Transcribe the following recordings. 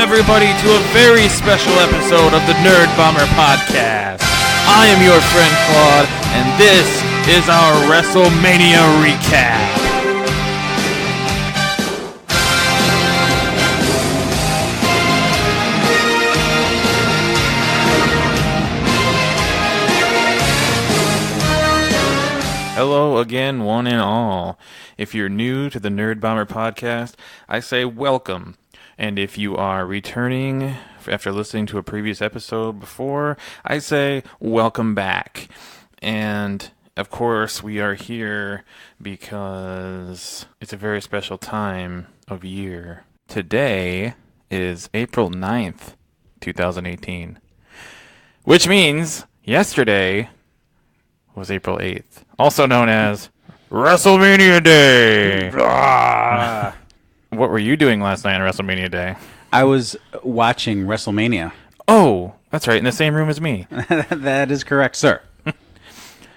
everybody, to a very special episode of the N.E.R.D.Bomber podcast. I am your friend Claude, and this is our Wrestlemania recap. Hello again, one and all. If you're new to the N.E.R.D.Bomber podcast, I say welcome. And if you are returning after listening to a previous episode before, I say welcome back. And of course, we are here because it's a very special time of year. Today is April 9th, 2018. Which means yesterday was April 8th, also known as Wrestlemania Day. What were you doing last night on Wrestlemania Day? I was watching Wrestlemania. Oh, that's right, in the same room as me. That is correct, sir.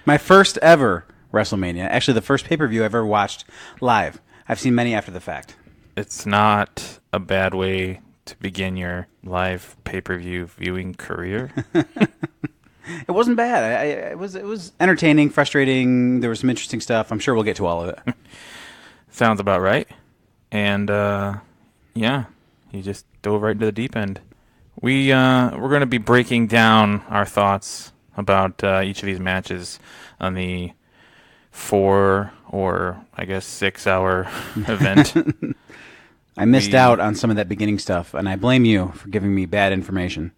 My first ever Wrestlemania. Actually, the first pay-per-view I ever watched live. I've seen many after the fact. It's not a bad way to begin your live pay-per-view viewing career. It wasn't bad. It was entertaining, frustrating. There was some interesting stuff. I'm sure we'll get to all of it. Sounds about right. And, yeah, you just dove right into the deep end. We're going to be breaking down our thoughts about each of these matches on the 4 or, I guess, 6-hour event. I missed out on some of that beginning stuff, and I blame you for giving me bad information.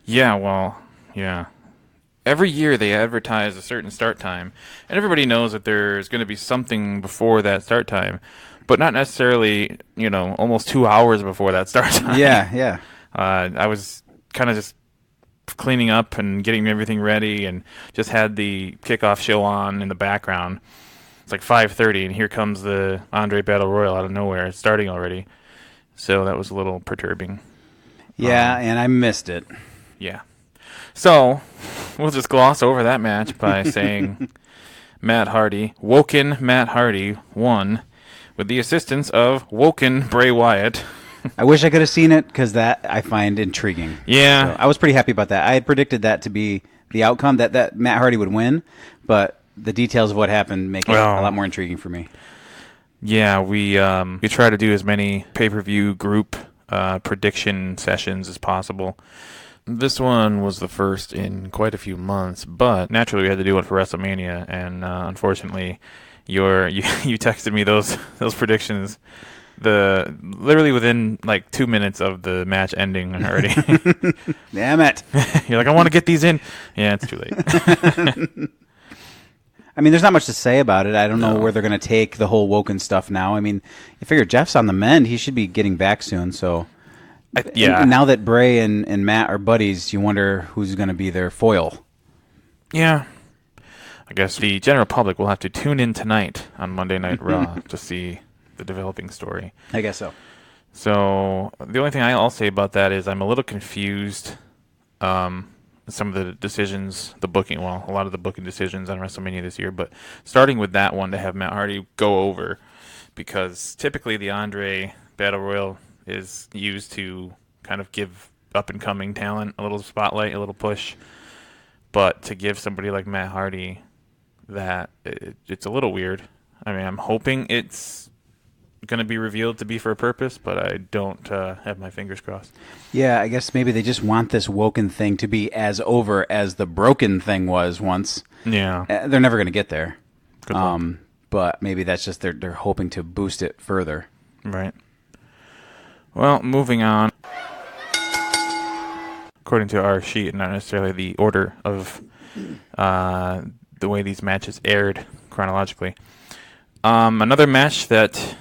Yeah, well, yeah. Every year they advertise a certain start time, and everybody knows that there's going to be something before that start time, but not necessarily, almost 2 hours before that start time. Yeah. I was kind of just cleaning up and getting everything ready, and just had the kickoff show on in the background. It's like 5:30, and here comes the Andre Battle Royal out of nowhere. It's starting already, so that was a little perturbing. Yeah, and I missed it. Yeah. So, we'll just gloss over that match by saying Woken Matt Hardy won with the assistance of Woken Bray Wyatt. I wish I could have seen it because that I find intriguing. Yeah. So I was pretty happy about that. I had predicted that to be the outcome, that Matt Hardy would win, but the details of what happened make it a lot more intriguing for me. Yeah, we try to do as many pay-per-view group prediction sessions as possible. This one was the first in quite a few months, but naturally we had to do one for WrestleMania, and unfortunately, you texted me those predictions literally within like 2 minutes of the match ending already. Damn it! You're like, I want to get these in. Yeah, it's too late. I mean, there's not much to say about it. I don't know where they're going to take the whole Woken stuff now. I mean, you figure Jeff's on the mend; he should be getting back soon. So. Yeah. And now that Bray and Matt are buddies, you wonder who's going to be their foil. Yeah. I guess the general public will have to tune in tonight on Monday Night Raw to see the developing story. I guess so. So the only thing I'll say about that is I'm a little confused. Some of the decisions, a lot of the booking decisions on WrestleMania this year, but starting with that one to have Matt Hardy go over, because typically the Andre Battle Royal is used to kind of give up-and-coming talent a little spotlight, a little push. But to give somebody like Matt Hardy that, it's a little weird. I mean, I'm hoping it's going to be revealed to be for a purpose, but I don't have my fingers crossed. Yeah, I guess maybe they just want this Woken thing to be as over as the Broken thing was once. Yeah. They're never going to get there. Good luck. But maybe that's just they're hoping to boost it further. Right. Well, moving on. According to our sheet, not necessarily the order of the way these matches aired chronologically. Another match that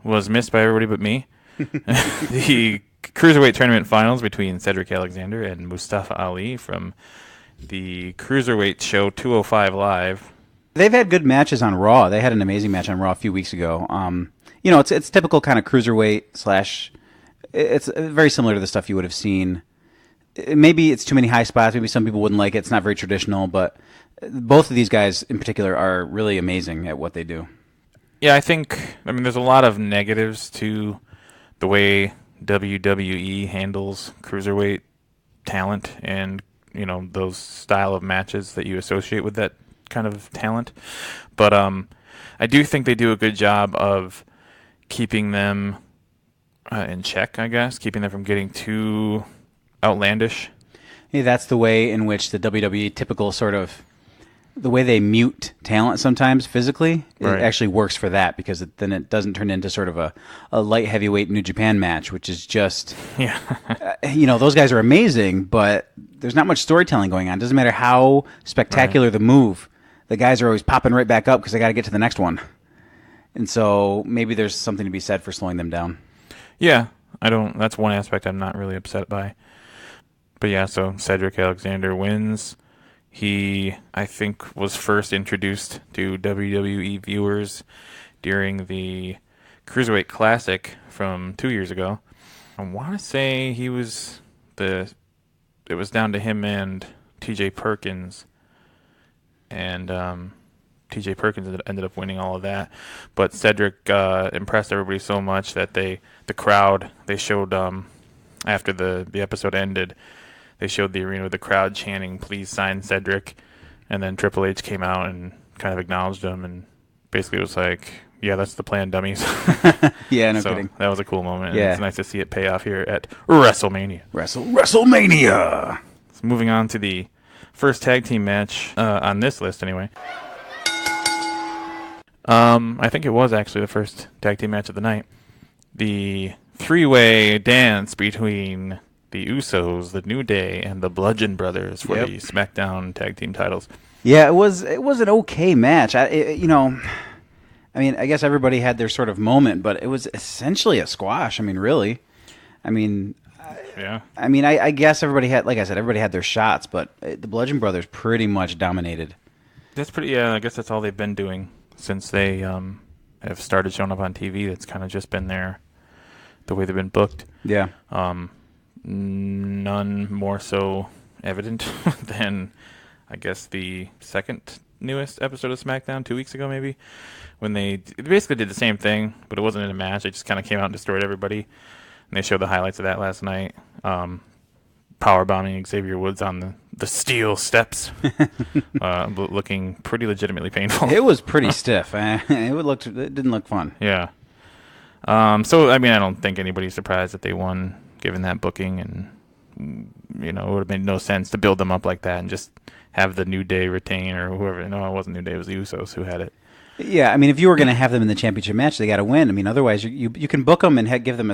was missed by everybody but me. The Cruiserweight Tournament Finals between Cedric Alexander and Mustafa Ali from the Cruiserweight Show 205 Live. They've had good matches on Raw. They had an amazing match on Raw a few weeks ago. It's typical kind of Cruiserweight / it's very similar to the stuff you would have seen. Maybe it's too many high spots. Maybe some people wouldn't like it. It's not very traditional, but both of these guys in particular are really amazing at what they do. Yeah, there's a lot of negatives to the way WWE handles cruiserweight talent and, those style of matches that you associate with that kind of talent. But I do think they do a good job of keeping them in check, I guess, keeping them from getting too outlandish. Yeah, that's the way in which the WWE typical sort of the way they mute talent sometimes physically, Right. It actually works for that because then it doesn't turn into sort of a light heavyweight New Japan match, which is just, Yeah. Those guys are amazing, but there's not much storytelling going on. It doesn't matter how spectacular the move. The guys are always popping right back up because they got to get to the next one. And so maybe there's something to be said for slowing them down. Yeah, that's one aspect I'm not really upset by. But yeah, so Cedric Alexander wins. He, I think, was first introduced to WWE viewers during the Cruiserweight Classic from 2 years ago. I want to say it was down to him and TJ Perkins. And TJ Perkins ended up winning all of that. But Cedric impressed everybody so much that the crowd, they showed, after the episode ended, they showed the arena with the crowd chanting, "Please sign Cedric." And then Triple H came out and kind of acknowledged him and basically was like, yeah, that's the plan, dummies. Yeah, no so kidding. That was a cool moment. Yeah. And it's nice to see it pay off here at WrestleMania. WrestleMania! So moving on to the first tag team match on this list anyway. I think it was actually the first tag team match of the night. The three-way dance between the Usos, the New Day, and the Bludgeon Brothers for the SmackDown tag team titles. Yeah, it was an okay match. I guess everybody had their sort of moment, but it was essentially a squash. I mean, really. Yeah. I guess everybody had, like I said, everybody had their shots, but the Bludgeon Brothers pretty much dominated. That's pretty. Yeah, I guess that's all they've been doing since they have started showing up on TV. That's kind of just been the way they've been booked. Yeah. None more so evident than, I guess, the second newest episode of SmackDown 2 weeks ago, maybe, when they basically did the same thing, but it wasn't in a match. They just kind of came out and destroyed everybody. And they showed the highlights of that last night. Powerbombing Xavier Woods on the steel steps, looking pretty legitimately painful. It was pretty stiff. It didn't look fun. Yeah. So, I don't think anybody's surprised that they won, given that booking, and, it would have made no sense to build them up like that and just have the New Day retain or whoever. No, it wasn't New Day. It was the Usos who had it. Yeah, if you were going to have them in the championship match, they got to win. Otherwise you can book them and give them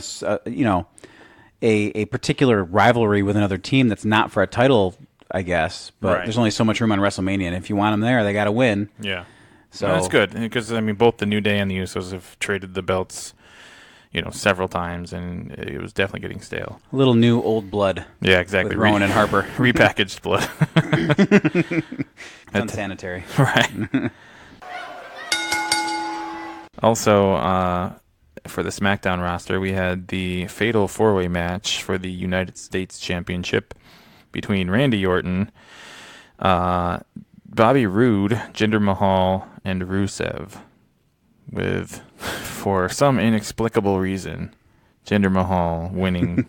a particular rivalry with another team that's not for a title, I guess. But there's only so much room on WrestleMania, and if you want them there, they got to win. Yeah. So that's good because both the New Day and the Usos have traded the belts, several times, and it was definitely getting stale. A little new old blood. Yeah, exactly. With Rowan and Harper. Repackaged blood. It's unsanitary. Right. Also, for the SmackDown roster, we had the Fatal 4-Way match for the United States Championship between Randy Orton, Bobby Roode, Jinder Mahal, and Rusev. With, for some inexplicable reason, Jinder Mahal winning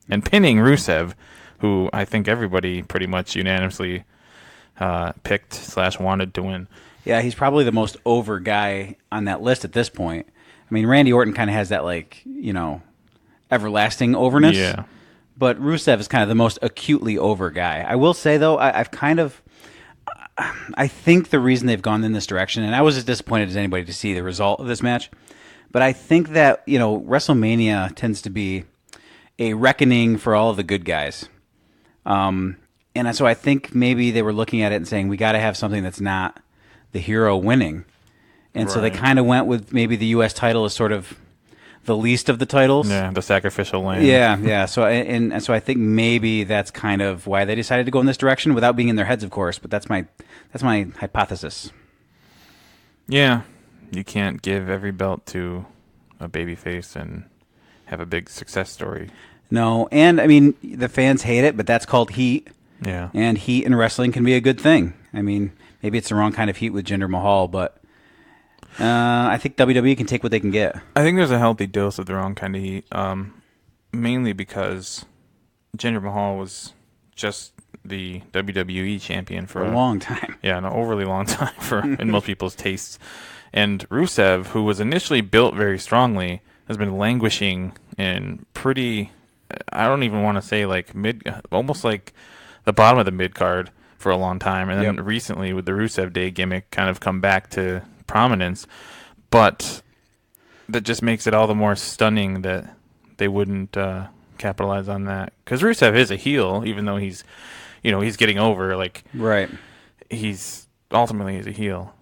and pinning Rusev, who I think everybody pretty much unanimously picked / wanted to win. Yeah, he's probably the most over guy on that list at this point. Randy Orton kind of has that, everlasting overness. Yeah. But Rusev is kind of the most acutely over guy. I will say, though, I think the reason they've gone in this direction, and I was as disappointed as anybody to see the result of this match, but I think that, WrestleMania tends to be a reckoning for all of the good guys. And so I think maybe they were looking at it and saying, we got to have something that's not the hero winning. And so they kind of went with maybe the U.S. title as sort of the least of the titles. Yeah, the sacrificial lamb. Yeah. So so I think maybe that's kind of why they decided to go in this direction without being in their heads, of course. But that's my hypothesis. Yeah, you can't give every belt to a babyface and have a big success story. No, and the fans hate it, but that's called heat. Yeah. And heat in wrestling can be a good thing. Maybe it's the wrong kind of heat with Jinder Mahal, but I think WWE can take what they can get. I think there's a healthy dose of the wrong kind of heat. mainly because Jinder Mahal was just the WWE champion for a long time. Yeah, an overly long time for in most people's tastes. And Rusev, who was initially built very strongly, has been languishing in pretty, I don't even want to say like almost like the bottom of the mid card for a long time. And then recently with the Rusev Day gimmick kind of come back to prominence. But that just makes it all the more stunning that they wouldn't capitalize on that. Because Rusev is a heel, even though he's getting over. Like, right. He's ultimately a heel.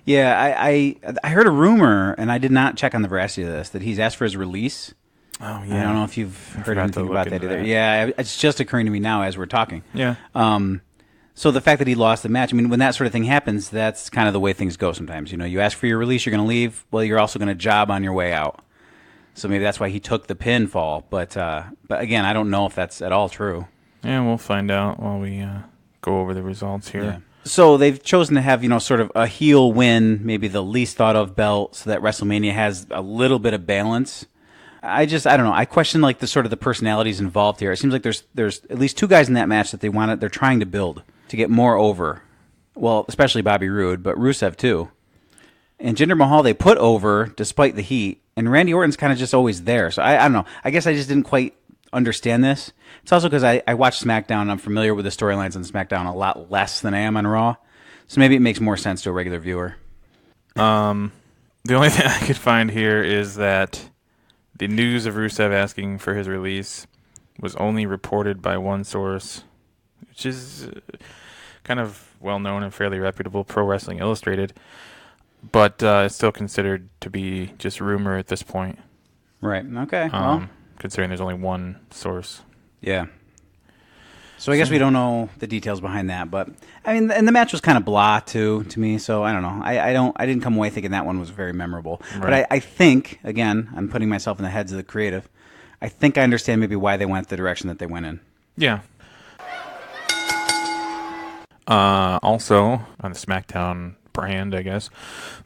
Yeah, I heard a rumor, and I did not check on the veracity of this, that he's asked for his release. Oh, yeah. I don't know if you've heard anything about that either. Yeah, it's just occurring to me now as we're talking. Yeah. So the fact that he lost the match, I mean, when that sort of thing happens, that's kind of the way things go sometimes. You ask for your release, you're going to leave. Well, you're also going to job on your way out. So maybe that's why he took the pinfall. But again, I don't know if that's at all true. Yeah, we'll find out while we go over the results here. Yeah. So they've chosen to have, sort of a heel win, maybe the least thought of belt, so that WrestleMania has a little bit of balance. I don't know. I question like the sort of the personalities involved here. It seems like there's at least two guys in that match that they're trying to build to get more over. Well, especially Bobby Roode, but Rusev too. And Jinder Mahal they put over despite the heat, and Randy Orton's kind of just always there. So I don't know. I guess I just didn't quite understand this. It's also because I watch SmackDown and I'm familiar with the storylines on SmackDown a lot less than I am on Raw. So maybe it makes more sense to a regular viewer. The only thing I could find here is that the news of Rusev asking for his release was only reported by one source, which is kind of well-known and fairly reputable, Pro Wrestling Illustrated, but it's still considered to be just rumor at this point. Right. Okay. Considering there's only one source. Yeah. So I guess we don't know the details behind that, but I mean, and the match was kind of blah too to me. So I don't know. I didn't come away thinking that one was very memorable. Right. But I think, again, I'm putting myself in the heads of the creative. I think I understand maybe why they went the direction that they went in. Yeah. Also on the SmackDown brand, I guess,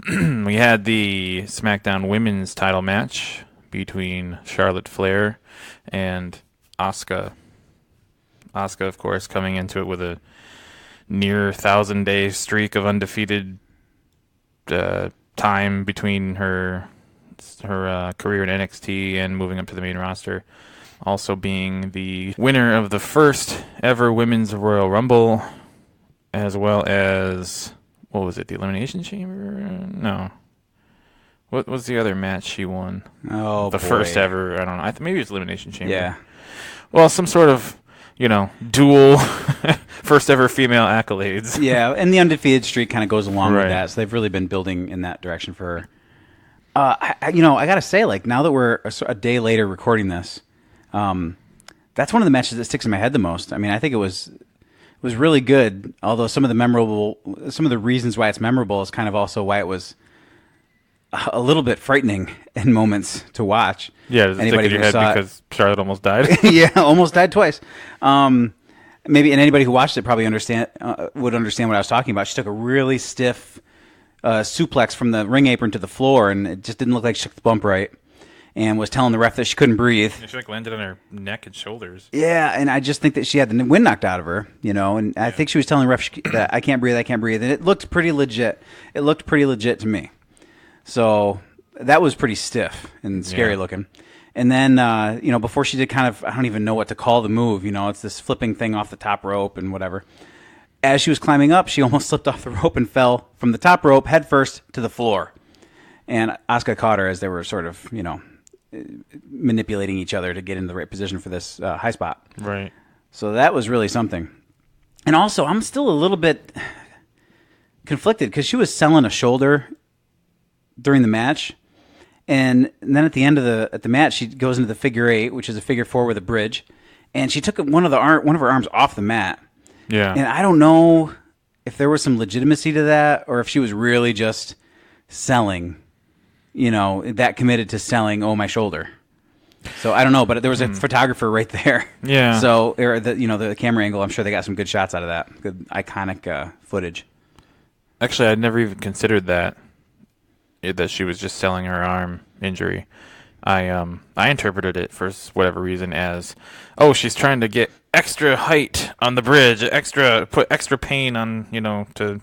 we had the SmackDown Women's Title match between Charlotte Flair and Asuka. Asuka, of course, coming into it with a near 1,000-day streak of undefeated time between her career in NXT and moving up to the main roster. Also being the winner of the first ever Women's Royal Rumble, as well as, what was it, the Elimination Chamber? No. What was the other match she won? Oh, the first ever, I don't know. Maybe it was Elimination Chamber. Yeah. Well, some sort of, dual first ever female accolades. Yeah, and the undefeated streak kind of goes along with that. So they've really been building in that direction for her. I got to say, like, now that we're a day later recording this, that's one of the matches that sticks in my head the most. I mean, I think it was really good, although some of the reasons why it's memorable is kind of also why it was a little bit frightening in moments to watch. Yeah, does it stick in your head because Charlotte almost died? Yeah, almost died twice. Maybe, and anybody who watched it probably would understand what I was talking about. She took a really stiff suplex from the ring apron to the floor, and it just didn't look like she took the bump right, and was telling the ref that she couldn't breathe. Yeah, she landed on her neck and shoulders. Yeah, and I just think that she had the wind knocked out of her, and I think she was telling the ref that I can't breathe, and it looked pretty legit. It looked pretty legit to me. So that was pretty stiff and scary looking. And then, before she did kind of, I don't even know what to call the move. It's this flipping thing off the top rope and whatever. As she was climbing up, she almost slipped off the rope and fell from the top rope headfirst to the floor. And Asuka caught her as they were sort of, manipulating each other to get in the right position for this high spot. Right. So that was really something. And also, I'm still a little bit conflicted because she was selling a shoulder during the match, and then at the end of the match, she goes into the figure 8, which is a figure 4 with a bridge, and she took one of her arms off the mat. Yeah, and I don't know if there was some legitimacy to that, or if she was really just selling, that committed to selling. Oh, my shoulder. So I don't know, but there was a photographer right there. Yeah. So the camera angle, I'm sure they got some good shots out of that, good iconic footage. Actually, I'd never even considered that she was just selling her arm injury. I interpreted it for whatever reason as, oh, she's trying to get extra height on the bridge, put extra pain on, to,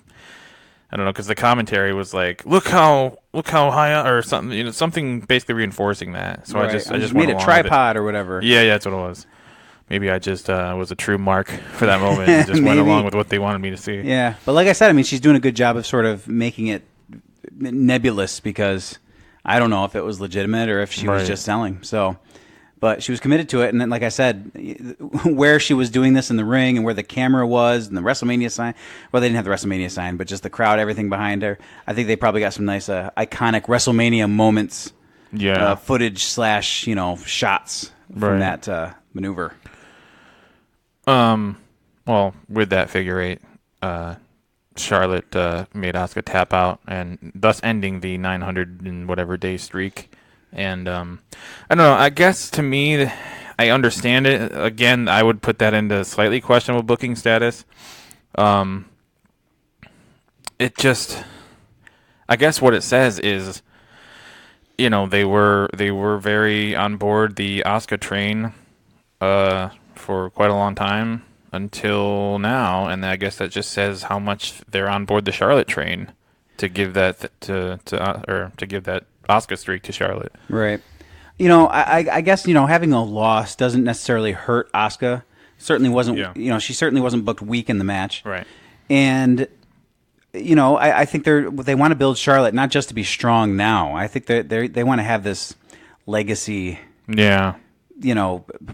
I don't know, because the commentary was like, look how high, or something, something basically reinforcing that. So Right. I just made went a along tripod or whatever. Yeah, that's what it was. Maybe I just was a true mark for that moment and just went along with what they wanted me to see. Yeah, but like I said, I mean, she's doing a good job of sort of making it nebulous because I don't know if it was legitimate or if she was just selling. So, but she was committed to it, and then, like I said, where she was doing this in the ring and where the camera was and the WrestleMania sign. Well, they didn't have the WrestleMania sign, but just the crowd, everything behind her. I think they probably got some nice, iconic WrestleMania moments. Yeah, footage / shots from that maneuver. Well, with that figure eight, Charlotte made Asuka tap out, and thus ending the 900 and whatever day streak. And I don't know. I guess to me, I understand it. Again, I would put that into slightly questionable booking status. It just, I guess what it says is, they were very on board the Asuka train for quite a long time until now, and I guess that just says how much they're on board the Charlotte train to give that to give that Asuka streak to Charlotte. Right. I guess having a loss doesn't necessarily hurt Asuka. Certainly wasn't. Yeah. She certainly wasn't booked weak in the match. Right. And I think they want to build Charlotte not just to be strong now. I think they want to have this legacy. Yeah.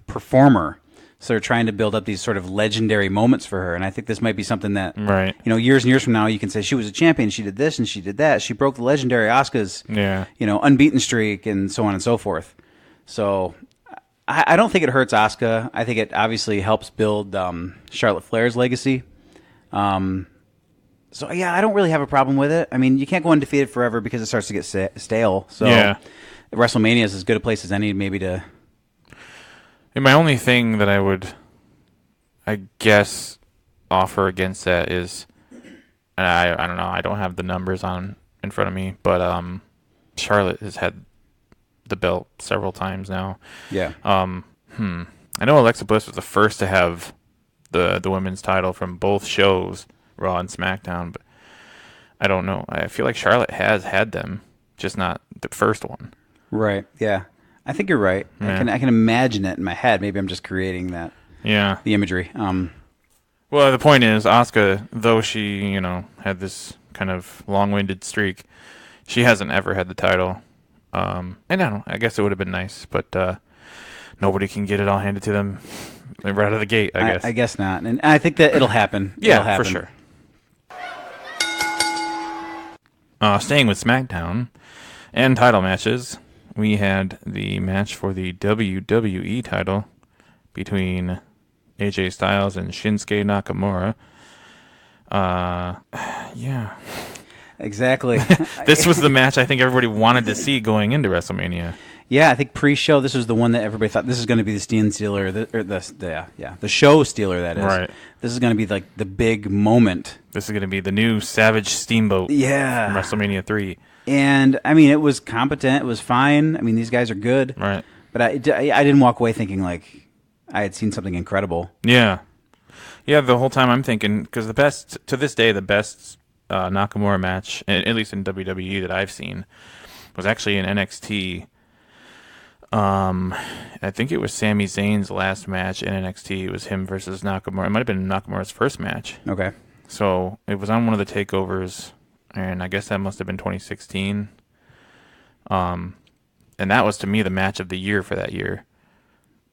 Performer. So they're trying to build up these sort of legendary moments for her, and I think this might be something that, right. Years and years from now, you can say she was a champion, she did this and she did that, she broke the legendary Asuka's, Yeah. Unbeaten streak, and so on and so forth. So I don't think it hurts Asuka. I think it obviously helps build Charlotte Flair's legacy. So yeah, I don't really have a problem with it. I mean, you can't go undefeated forever because it starts to get stale. So Yeah. WrestleMania is as good a place as any, maybe to. And my only thing that I would, I guess, offer against that is, and I don't know, I don't have the numbers in front of me, but Charlotte has had the belt several times now. Yeah. I know Alexa Bliss was the first to have the women's title from both shows, Raw and SmackDown, but I don't know. I feel like Charlotte has had them, just not the first one. Right. Yeah. I think you're right. Yeah. I can imagine it in my head. Maybe I'm just creating that. Yeah. The imagery. Well, the point is, Asuka, though she, had this kind of long-winded streak, she hasn't ever had the title. And I don't know. I guess it would have been nice, but nobody can get it all handed to them right out of the gate, I guess. I guess not. And I think that it'll happen. Yeah, it'll happen. for sure. Staying with SmackDown and title matches, we had the match for the WWE title between AJ Styles and Shinsuke Nakamura. Yeah. Exactly. This was the match I think everybody wanted to see going into WrestleMania. Yeah, I think pre-show this was the one that everybody thought this is going to be the Steam Stealer, the show stealer. That is. Right. This is going to be like the big moment. This is going to be the new Savage Steamboat. Yeah. From WrestleMania 3. And I mean, it was competent. It was fine. I mean, these guys are good. Right. But I didn't walk away thinking like I had seen something incredible. Yeah. Yeah, the whole time I'm thinking, because the best Nakamura match, at least in WWE that I've seen, was actually in NXT. I think it was Sami Zayn's last match in NXT. It was him versus Nakamura. It might have been Nakamura's first match. Okay. So it was on one of the takeovers, and I guess that must have been 2016. And that was, to me, the match of the year for that year.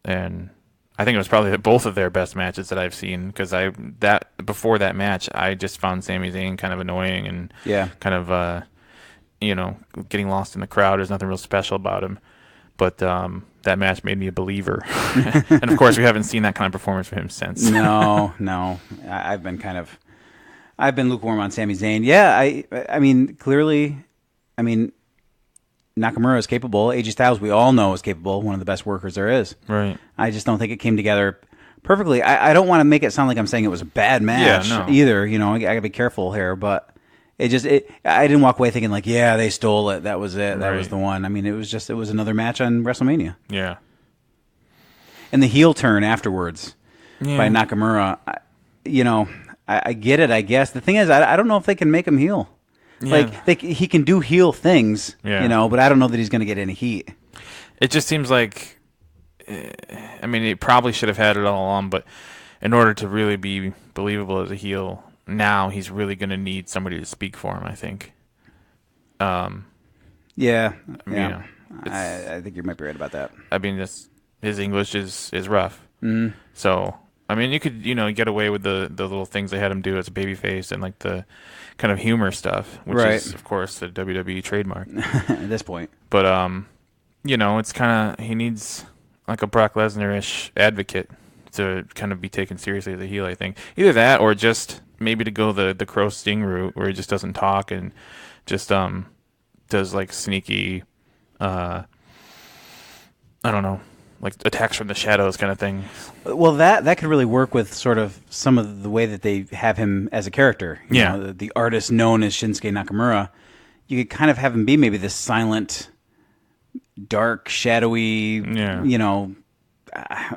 And I think it was probably both of their best matches that I've seen, because before that match, I just found Sami Zayn kind of annoying and kind of, getting lost in the crowd. There's nothing real special about him. But that match made me a believer. And, of course, we haven't seen that kind of performance from him since. No. I've been lukewarm on Sami Zayn. Yeah, I mean, clearly, Nakamura is capable. AJ Styles, we all know, is capable. One of the best workers there is. Right. I just don't think it came together perfectly. I don't want to make it sound like I'm saying it was a bad match either. I got to be careful here. But I didn't walk away thinking like, yeah, they stole it. That was it. That Right. was the one. I mean, it was another match on WrestleMania. Yeah. And the heel turn afterwards Yeah. by Nakamura, I get it, I guess. The thing is, I don't know if they can make him heel. Yeah. Like, he can do heel things, Yeah. but I don't know that he's going to get any heat. It just seems like, I mean, he probably should have had it all along, but in order to really be believable as a heel, now he's really going to need somebody to speak for him, I think. Yeah. Yeah. I think you might be right about that. I mean, his English is rough. Mm. So, I mean, you could, get away with the little things they had him do as a babyface and, like, the kind of humor stuff, which Right. is, of course, the WWE trademark. At this point. But, it's kind of, he needs, like, a Brock Lesnar-ish advocate to kind of be taken seriously as a heel, I think. Either that or just maybe to go the Crow Sting route where he just doesn't talk and just does, like, sneaky, I don't know, like attacks from the shadows kind of thing. Well, that could really work with sort of some of the way that they have him as a character. Yeah. The artist known as Shinsuke Nakamura. You could kind of have him be maybe this silent, dark, shadowy,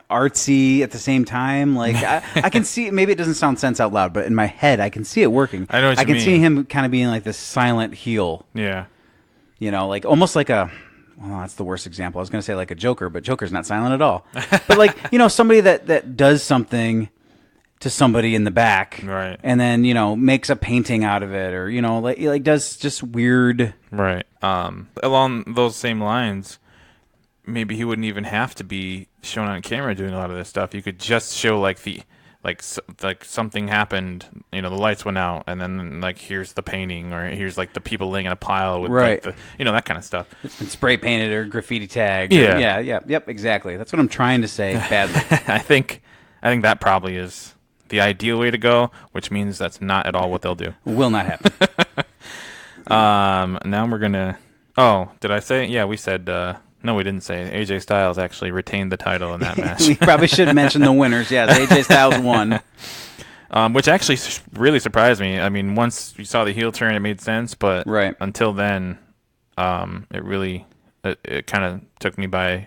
artsy at the same time. Like I can see, maybe it doesn't sound sense out loud, but in my head I can see it working. I know what you can mean. see him kind of being like this silent heel. Yeah. Like almost like well, that's the worst example. I was going to say like a Joker, but Joker's not silent at all. But like, somebody that does something to somebody in the back, Right. and then, makes a painting out of it, or, like does just weird. Right. Along those same lines, maybe he wouldn't even have to be shown on camera doing a lot of this stuff. You could just show like like something happened, the lights went out, and then like here's the painting, or here's like the people laying in a pile with Right. like the, that kind of stuff. It's been spray painted or graffiti tagged. Yeah. Yep, exactly. That's what I'm trying to say badly. I think that probably is the ideal way to go, which means that's not at all what they'll do. Will not happen. Now we're gonna. Oh, did I say? Yeah, we said. No, we didn't say. AJ Styles actually retained the title in that match. We probably should mention the winners. Yes, AJ Styles won. Which actually really surprised me. I mean, once you saw the heel turn, it made sense, but Right. until then, it really it kind of took me by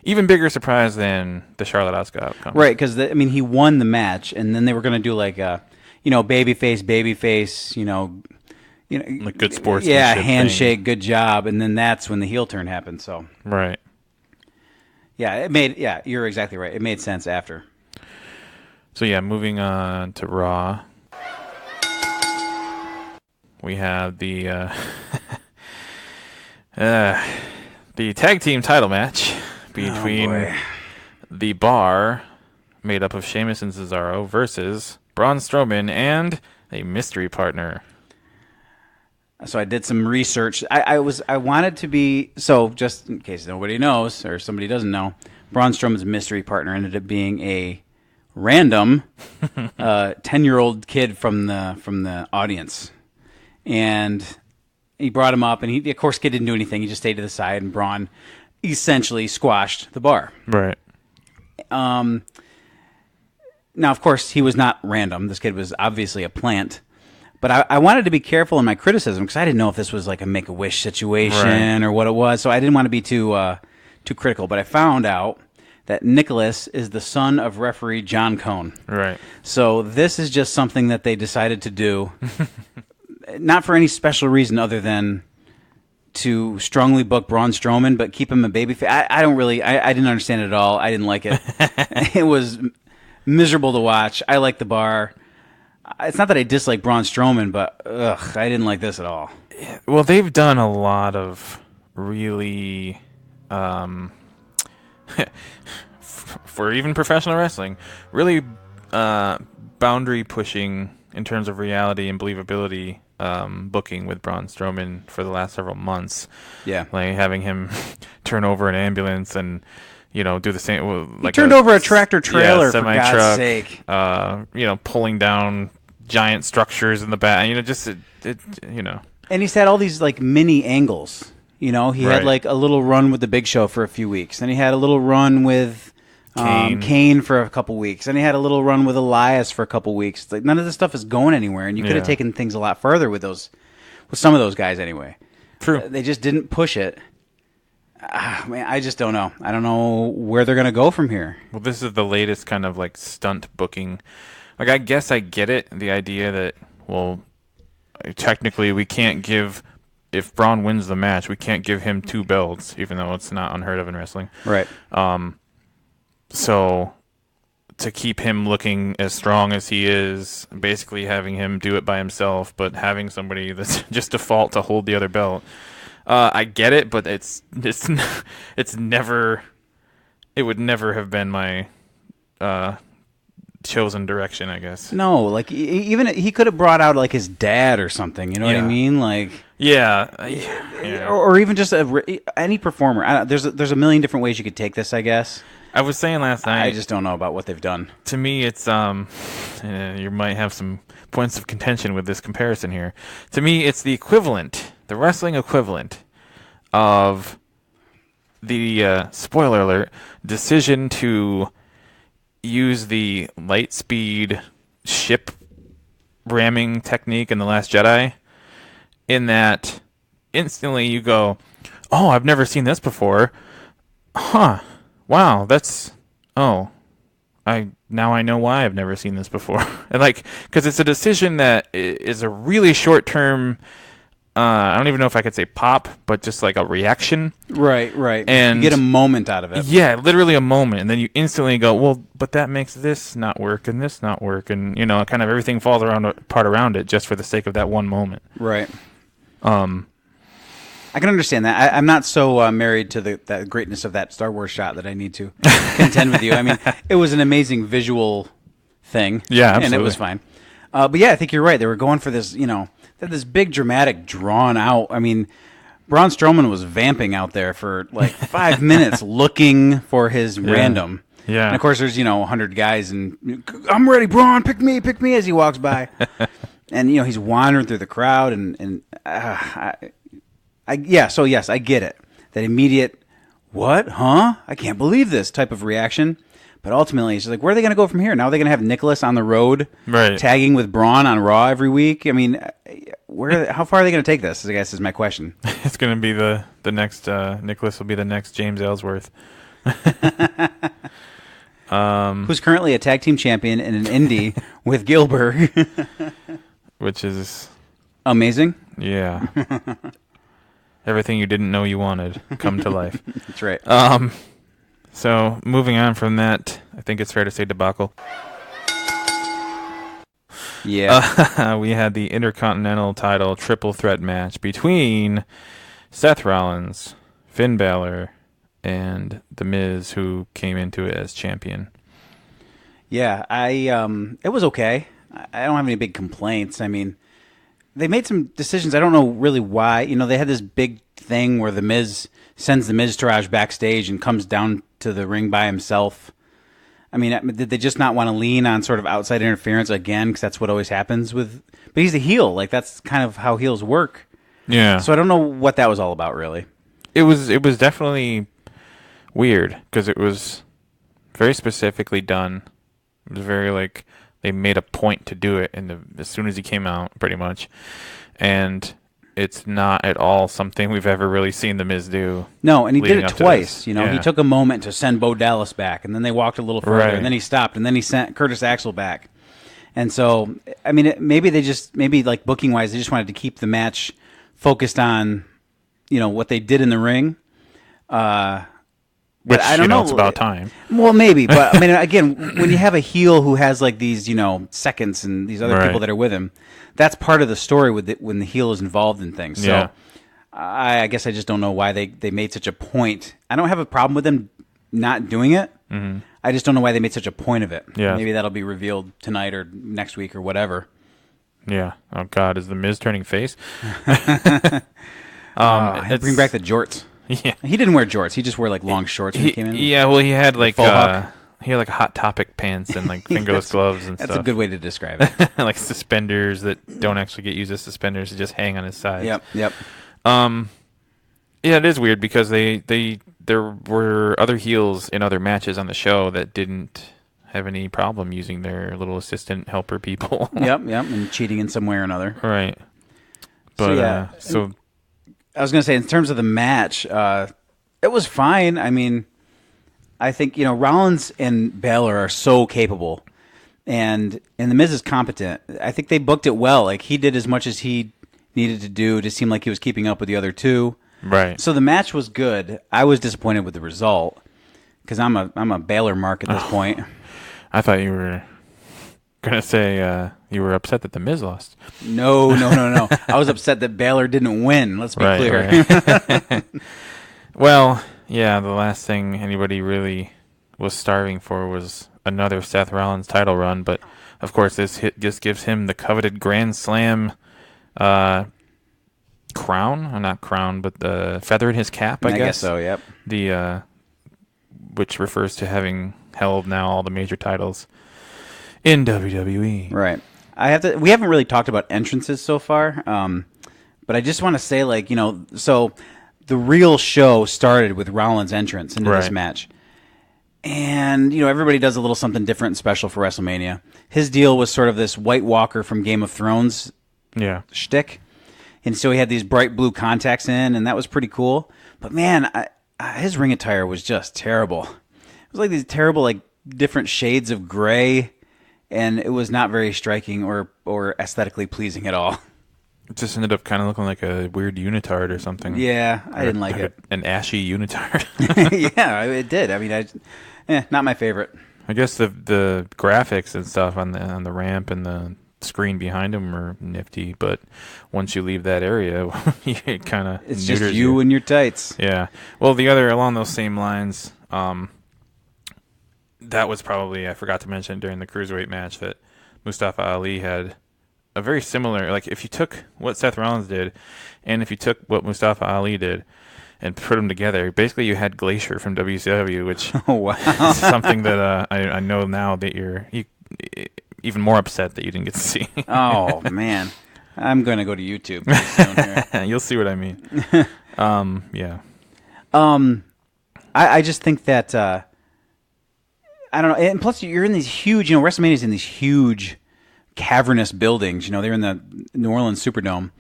even bigger surprise than the Charlotte Asuka outcome. Right, because he won the match, and then they were going to do like a, babyface, Like good sportsmanship. yeah, thing. handshake, good job, and then that's when the heel turn happened. So Right. yeah, you're exactly right. It made sense after. So yeah, moving on to Raw. We have the the tag team title match between the Bar, made up of Sheamus and Cesaro, versus Braun Strowman and a mystery partner. So I did some research. I wanted to be, so just in case nobody knows or somebody doesn't know, Braun Strowman's mystery partner ended up being a random 10-year-old kid from the audience. And he brought him up, and he, of course, kid didn't do anything. He just stayed to the side, and Braun essentially squashed the Bar. Right. Now, of course, he was not random. This kid was obviously a plant. But I wanted to be careful in my criticism because I didn't know if this was like a Make-A-Wish situation or what it was. So I didn't want to be too critical. But I found out that Nicholas is the son of referee John Cone. Right. So this is just something that they decided to do, not for any special reason other than to strongly book Braun Strowman, but keep him a babyface. I didn't understand it at all. I didn't like it. It was miserable to watch. I like the Bar. It's not that I dislike Braun Strowman, but I didn't like this at all. Well, they've done a lot of really, for even professional wrestling, really boundary pushing in terms of reality and believability booking with Braun Strowman for the last several months. Yeah. Like having him turn over an ambulance and, do the same. Like he turned over a tractor trailer, for semi-truck, God's sake. Pulling down giant structures in the back. And he's had all these like mini angles. He had Right. like a little run with the Big Show for a few weeks. Then he had a little run with Kane for a couple weeks, and he had a little run with Elias for a couple weeks. Like, none of this stuff is going anywhere, and you could have taken things a lot further with some of those guys anyway. True. They just didn't push it. Man, I just don't know. I don't know where they're going to go from here. Well, this is the latest kind of like stunt booking. Like, I guess I get it, the idea that, well, technically we can't give, if Braun wins the match, we can't give him 2 belts, even though it's not unheard of in wrestling. Right. So to keep him looking as strong as he is, basically having him do it by himself, but having somebody that's just default to hold the other belt. I get it, but it's never, it would never have been my chosen direction, I guess. No, like even he could have brought out like his dad or something. You know what I mean? Like or even just any performer. There's a million different ways you could take this, I guess. I was saying last night, I just don't know about what they've done. To me, it's you might have some points of contention with this comparison here. To me, it's the equivalent, the wrestling equivalent of the spoiler alert decision to use the light speed ship ramming technique in The Last Jedi. In that, instantly you go, "Oh, I've never seen this before. Huh. Wow, now I know why I've never seen this before." And like, because it's a decision that is a really short term. I don't even know if I could say pop, but just like a reaction. Right. And you get a moment out of it. Yeah, literally a moment, and then you instantly go, "Well, but that makes this not work and this not work," and kind of everything falls around it just for the sake of that one moment. Right. I can understand that. I'm not so married to the greatness of that Star Wars shot that I need to contend with you. I mean, it was an amazing visual thing. Yeah, absolutely. And it was fine. But yeah, I think you're right. They were going for this, this big, dramatic, drawn out. I mean, Braun Strowman was vamping out there for like 5 minutes looking for his random. Yeah. And of course, there's, 100 guys and, "I'm ready, Braun, pick me, as he walks by. And, he's wandering through the crowd so yes, I get it. That immediate, "What? Huh? I can't believe this" type of reaction. But ultimately, it's just like, where are they going to go from here? Now they're going to have Nicholas on the road, tagging with Braun on Raw every week. I mean, how far are they going to take this? I guess is my question. It's going to be the next Nicholas will be the next James Ellsworth, who's currently a tag team champion in an indie with Gilbert, which is amazing. Yeah. Everything you didn't know you wanted come to life. That's right. So moving on from that, I think it's fair to say debacle. Yeah. We had the Intercontinental title triple threat match between Seth Rollins, Finn Balor, and The Miz, who came into it as champion. Yeah, it was okay. I don't have any big complaints. I mean, they made some decisions. I don't know really why. They had this big thing where The Miz sends the Miztourage backstage and comes down to the ring by himself. I mean, did they just not want to lean on sort of outside interference again? Because that's what always happens with. But he's a heel. Like, that's kind of how heels work. Yeah. So I don't know what that was all about, really. It was definitely weird because it was very specifically done. It was very like they made a point to do it as soon as he came out, pretty much. And it's not at all something we've ever really seen The Miz do. No, and he did it twice. He took a moment to send Bo Dallas back, and then they walked a little further, and then he stopped, and then he sent Curtis Axel back. And so, I mean, maybe like booking wise, they just wanted to keep the match focused on, what they did in the ring. Which, I don't know. It's about time. Well, maybe, but I mean, again, when you have a heel who has like these, seconds and these other people that are with him, that's part of the story when the heel is involved in things. So I guess I just don't know why they made such a point. I don't have a problem with them not doing it. Mm-hmm. I just don't know why they made such a point of it. Yeah. Maybe that'll be revealed tonight or next week or whatever. Yeah. Oh, God. Is The Miz turning face? Bring back the jorts. Yeah. He didn't wear jorts. He just wore like long shorts when he came in. Yeah, well, he had like Hot Topic pants and like fingerless gloves and stuff. That's a good way to describe it. Like suspenders that don't actually get used as suspenders; they just hang on his sides. Yep. Yeah, it is weird because they there were other heels in other matches on the show that didn't have any problem using their little assistant helper people. Yep, and cheating in some way or another. Right. But I was going to say, in terms of the match, it was fine. I mean, I think, Rollins and Balor are so capable, and The Miz is competent. I think they booked it well. Like, he did as much as he needed to do to seem like he was keeping up with the other two. Right. So the match was good. I was disappointed with the result because I'm a Balor mark at this point. I thought you were going to say you were upset that The Miz lost. No. I was upset that Balor didn't win. Let's be clear. Right. Well, yeah, the last thing anybody really was starving for was another Seth Rollins title run, but of course this just gives him the coveted Grand Slam crown, or not crown, but the feather in his cap, I guess so. Yep. The which refers to having held now all the major titles in WWE. Right. We haven't really talked about entrances so far, but I just want to say, so the real show started with Rollins' entrance into this match. And, everybody does a little something different and special for WrestleMania. His deal was sort of this White Walker from Game of Thrones shtick. And so he had these bright blue contacts in, and that was pretty cool. But, man, his ring attire was just terrible. It was like these terrible, different shades of gray, and it was not very striking or aesthetically pleasing at all. It just ended up kind of looking like a weird unitard or something. Yeah, I didn't like it. An ashy unitard. Yeah, it did. I mean, not my favorite. I guess the graphics and stuff on the ramp and the screen behind him are nifty, but once you leave that area, it kind of it's just you and your tights. Yeah. Well, the other along those same lines, that was probably, I forgot to mention during the Cruiserweight match, that Mustafa Ali had a very similar, if you took what Seth Rollins did and if you took what Mustafa Ali did and put them together, basically you had Glacier from WCW, which is something that I know now that you're even more upset that you didn't get to see. Oh, man. I'm going to go to YouTube pretty soon here. You'll see what I mean. Yeah. I just think that, I don't know, and plus you're in these huge, WrestleMania's in these huge cavernous buildings. They're in the New Orleans Superdome,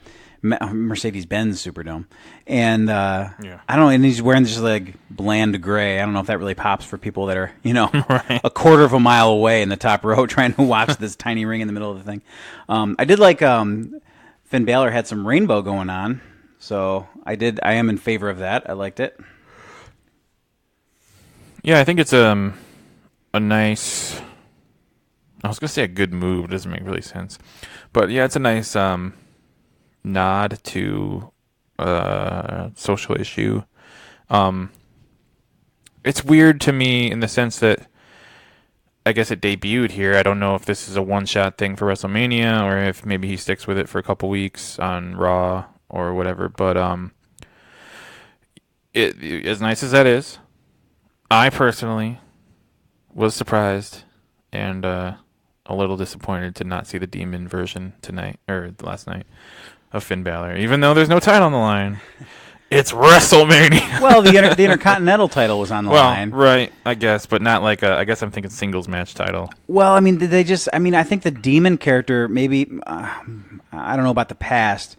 Mercedes-Benz Superdome, and I don't know. And he's wearing this bland gray. I don't know if that really pops for people that are right. a quarter of a mile away in the top row trying to watch this tiny ring in the middle of the thing. I did like Finn Balor had some rainbow going on, so I am in favor of that. I liked it. Yeah, I think it's a nice. I was gonna say a good move. It doesn't make really sense, but yeah, it's a nice nod to social issue. It's weird to me in the sense that I guess it debuted here. I don't know if this is a one-shot thing for WrestleMania or if maybe he sticks with it for a couple weeks on Raw or whatever. But it as nice as that is, I personally was surprised and a little disappointed to not see the Demon version tonight or last night of Finn Balor, even though there's no title on the line. It's WrestleMania. Well, the Intercontinental title was on the line. Right, I guess, but not I guess I'm thinking singles match title. Well, I mean, did they just? I mean, I think the Demon character maybe. I don't know about the past,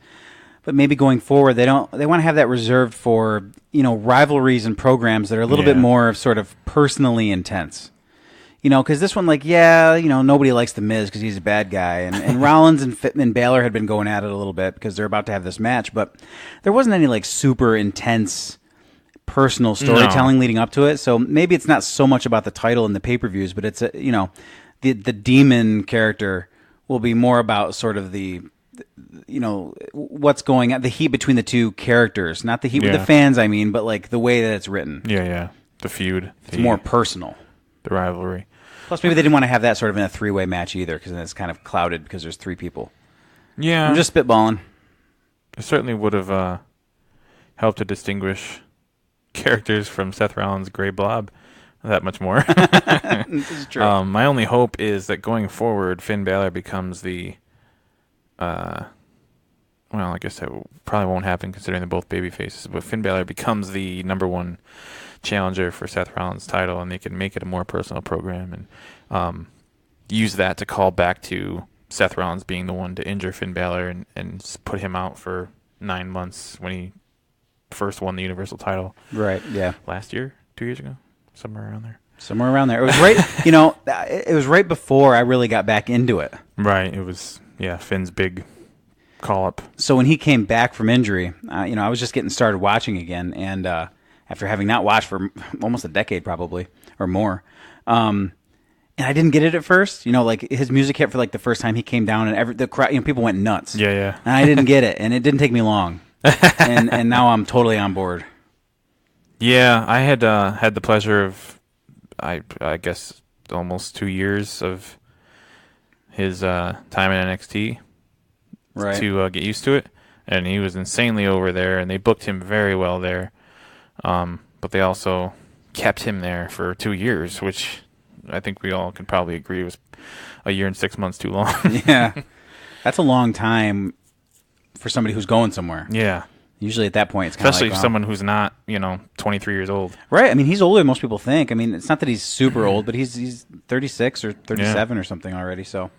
but maybe going forward, they want to have that reserved for rivalries and programs that are a little bit more sort of personally intense. Because this one, nobody likes The Miz because he's a bad guy. And Rollins and Balor had been going at it a little bit because they're about to have this match. But there wasn't any, super intense personal storytelling leading up to it. So maybe it's not so much about the title and the pay-per-views, but it's, the Demon character will be more about sort of the what's going on, the heat between the two characters. Not the heat with the fans, I mean, but, the way that it's written. Yeah. The feud. It's more personal. The rivalry. Plus, maybe they didn't want to have that sort of in a three-way match either, because then it's kind of clouded because there's three people. Yeah. I'm just spitballing. It certainly would have helped to distinguish characters from Seth Rollins' Gray Blob that much more. This is true. My only hope is that going forward, Finn Balor becomes the... well, I guess that probably won't happen considering they're both baby faces, but Finn Balor becomes the number one challenger for Seth Rollins' title, and they can make it a more personal program and use that to call back to Seth Rollins being the one to injure Finn Balor and put him out for 9 months when he first won the Universal title. Right, yeah. Last year? 2 years ago? Somewhere around there. Somewhere around there. It was right, it was right before I really got back into it. Right. It was, Finn's big call-up. So when he came back from injury, I was just getting started watching again, and after having not watched for almost a decade probably, or more, and I didn't get it at first. Like his music hit for like the first time he came down, and the crowd, people went nuts. Yeah. And I didn't get it, and it didn't take me long. and now I'm totally on board. Yeah, I had the pleasure of, I guess, almost 2 years of his time in NXT right. to get used to it, and he was insanely over there, and they booked him very well there. But they also kept him there for 2 years, which I think we all can probably agree was a year and 6 months too long. Yeah, that's a long time for somebody who's going somewhere. Yeah. Usually at that point, it's kind of especially like, for someone who's not, 23 years old. Right. I mean, he's older than most people think. I mean, it's not that he's super old, but he's 36 or 37 or something already. So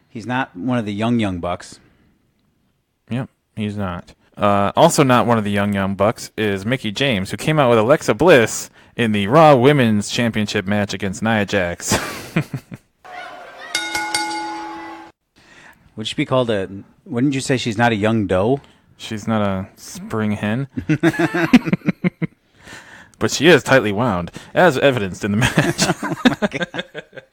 he's not one of the young bucks. Yep, he's not. Also not one of the young bucks is Mickie James, who came out with Alexa Bliss in the Raw Women's Championship match against Nia Jax. Would she be called wouldn't you say she's not a young doe? She's not a spring hen. But she is tightly wound, as evidenced in the match. Oh my God.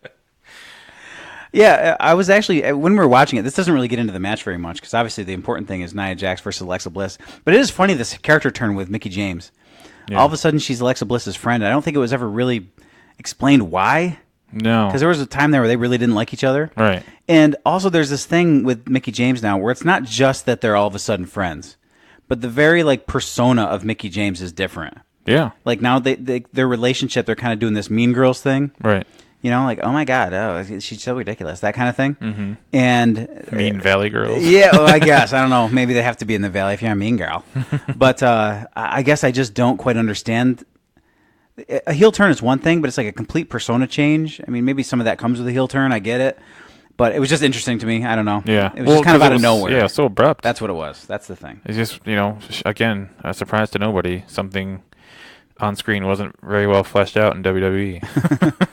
Yeah, I was actually, when we were watching it, this doesn't really get into the match very much, because obviously the important thing is Nia Jax versus Alexa Bliss. But it is funny, this character turn with Mickie James. Yeah. All of a sudden, she's Alexa Bliss's friend. I don't think it was ever really explained why. No. Because there was a time there where they really didn't like each other. Right. And also there's this thing with Mickie James now where it's not just that they're all of a sudden friends, but the very persona of Mickie James is different. Yeah. Like now their relationship, they're kind of doing this Mean Girls thing. Right. Like, oh my God, she's so ridiculous, that kind of thing. Mm-hmm. And Mean Valley Girls. Yeah, well, I guess. I don't know. Maybe they have to be in the Valley if you're a mean girl. But I guess I just don't quite understand. A heel turn is one thing, but it's like a complete persona change. I mean, maybe some of that comes with a heel turn. I get it. But it was just interesting to me. I don't know. Yeah. It was just kind of out of nowhere. Yeah, so abrupt. That's what it was. That's the thing. It's just, again, a surprise to nobody. Something on screen wasn't very well fleshed out in WWE.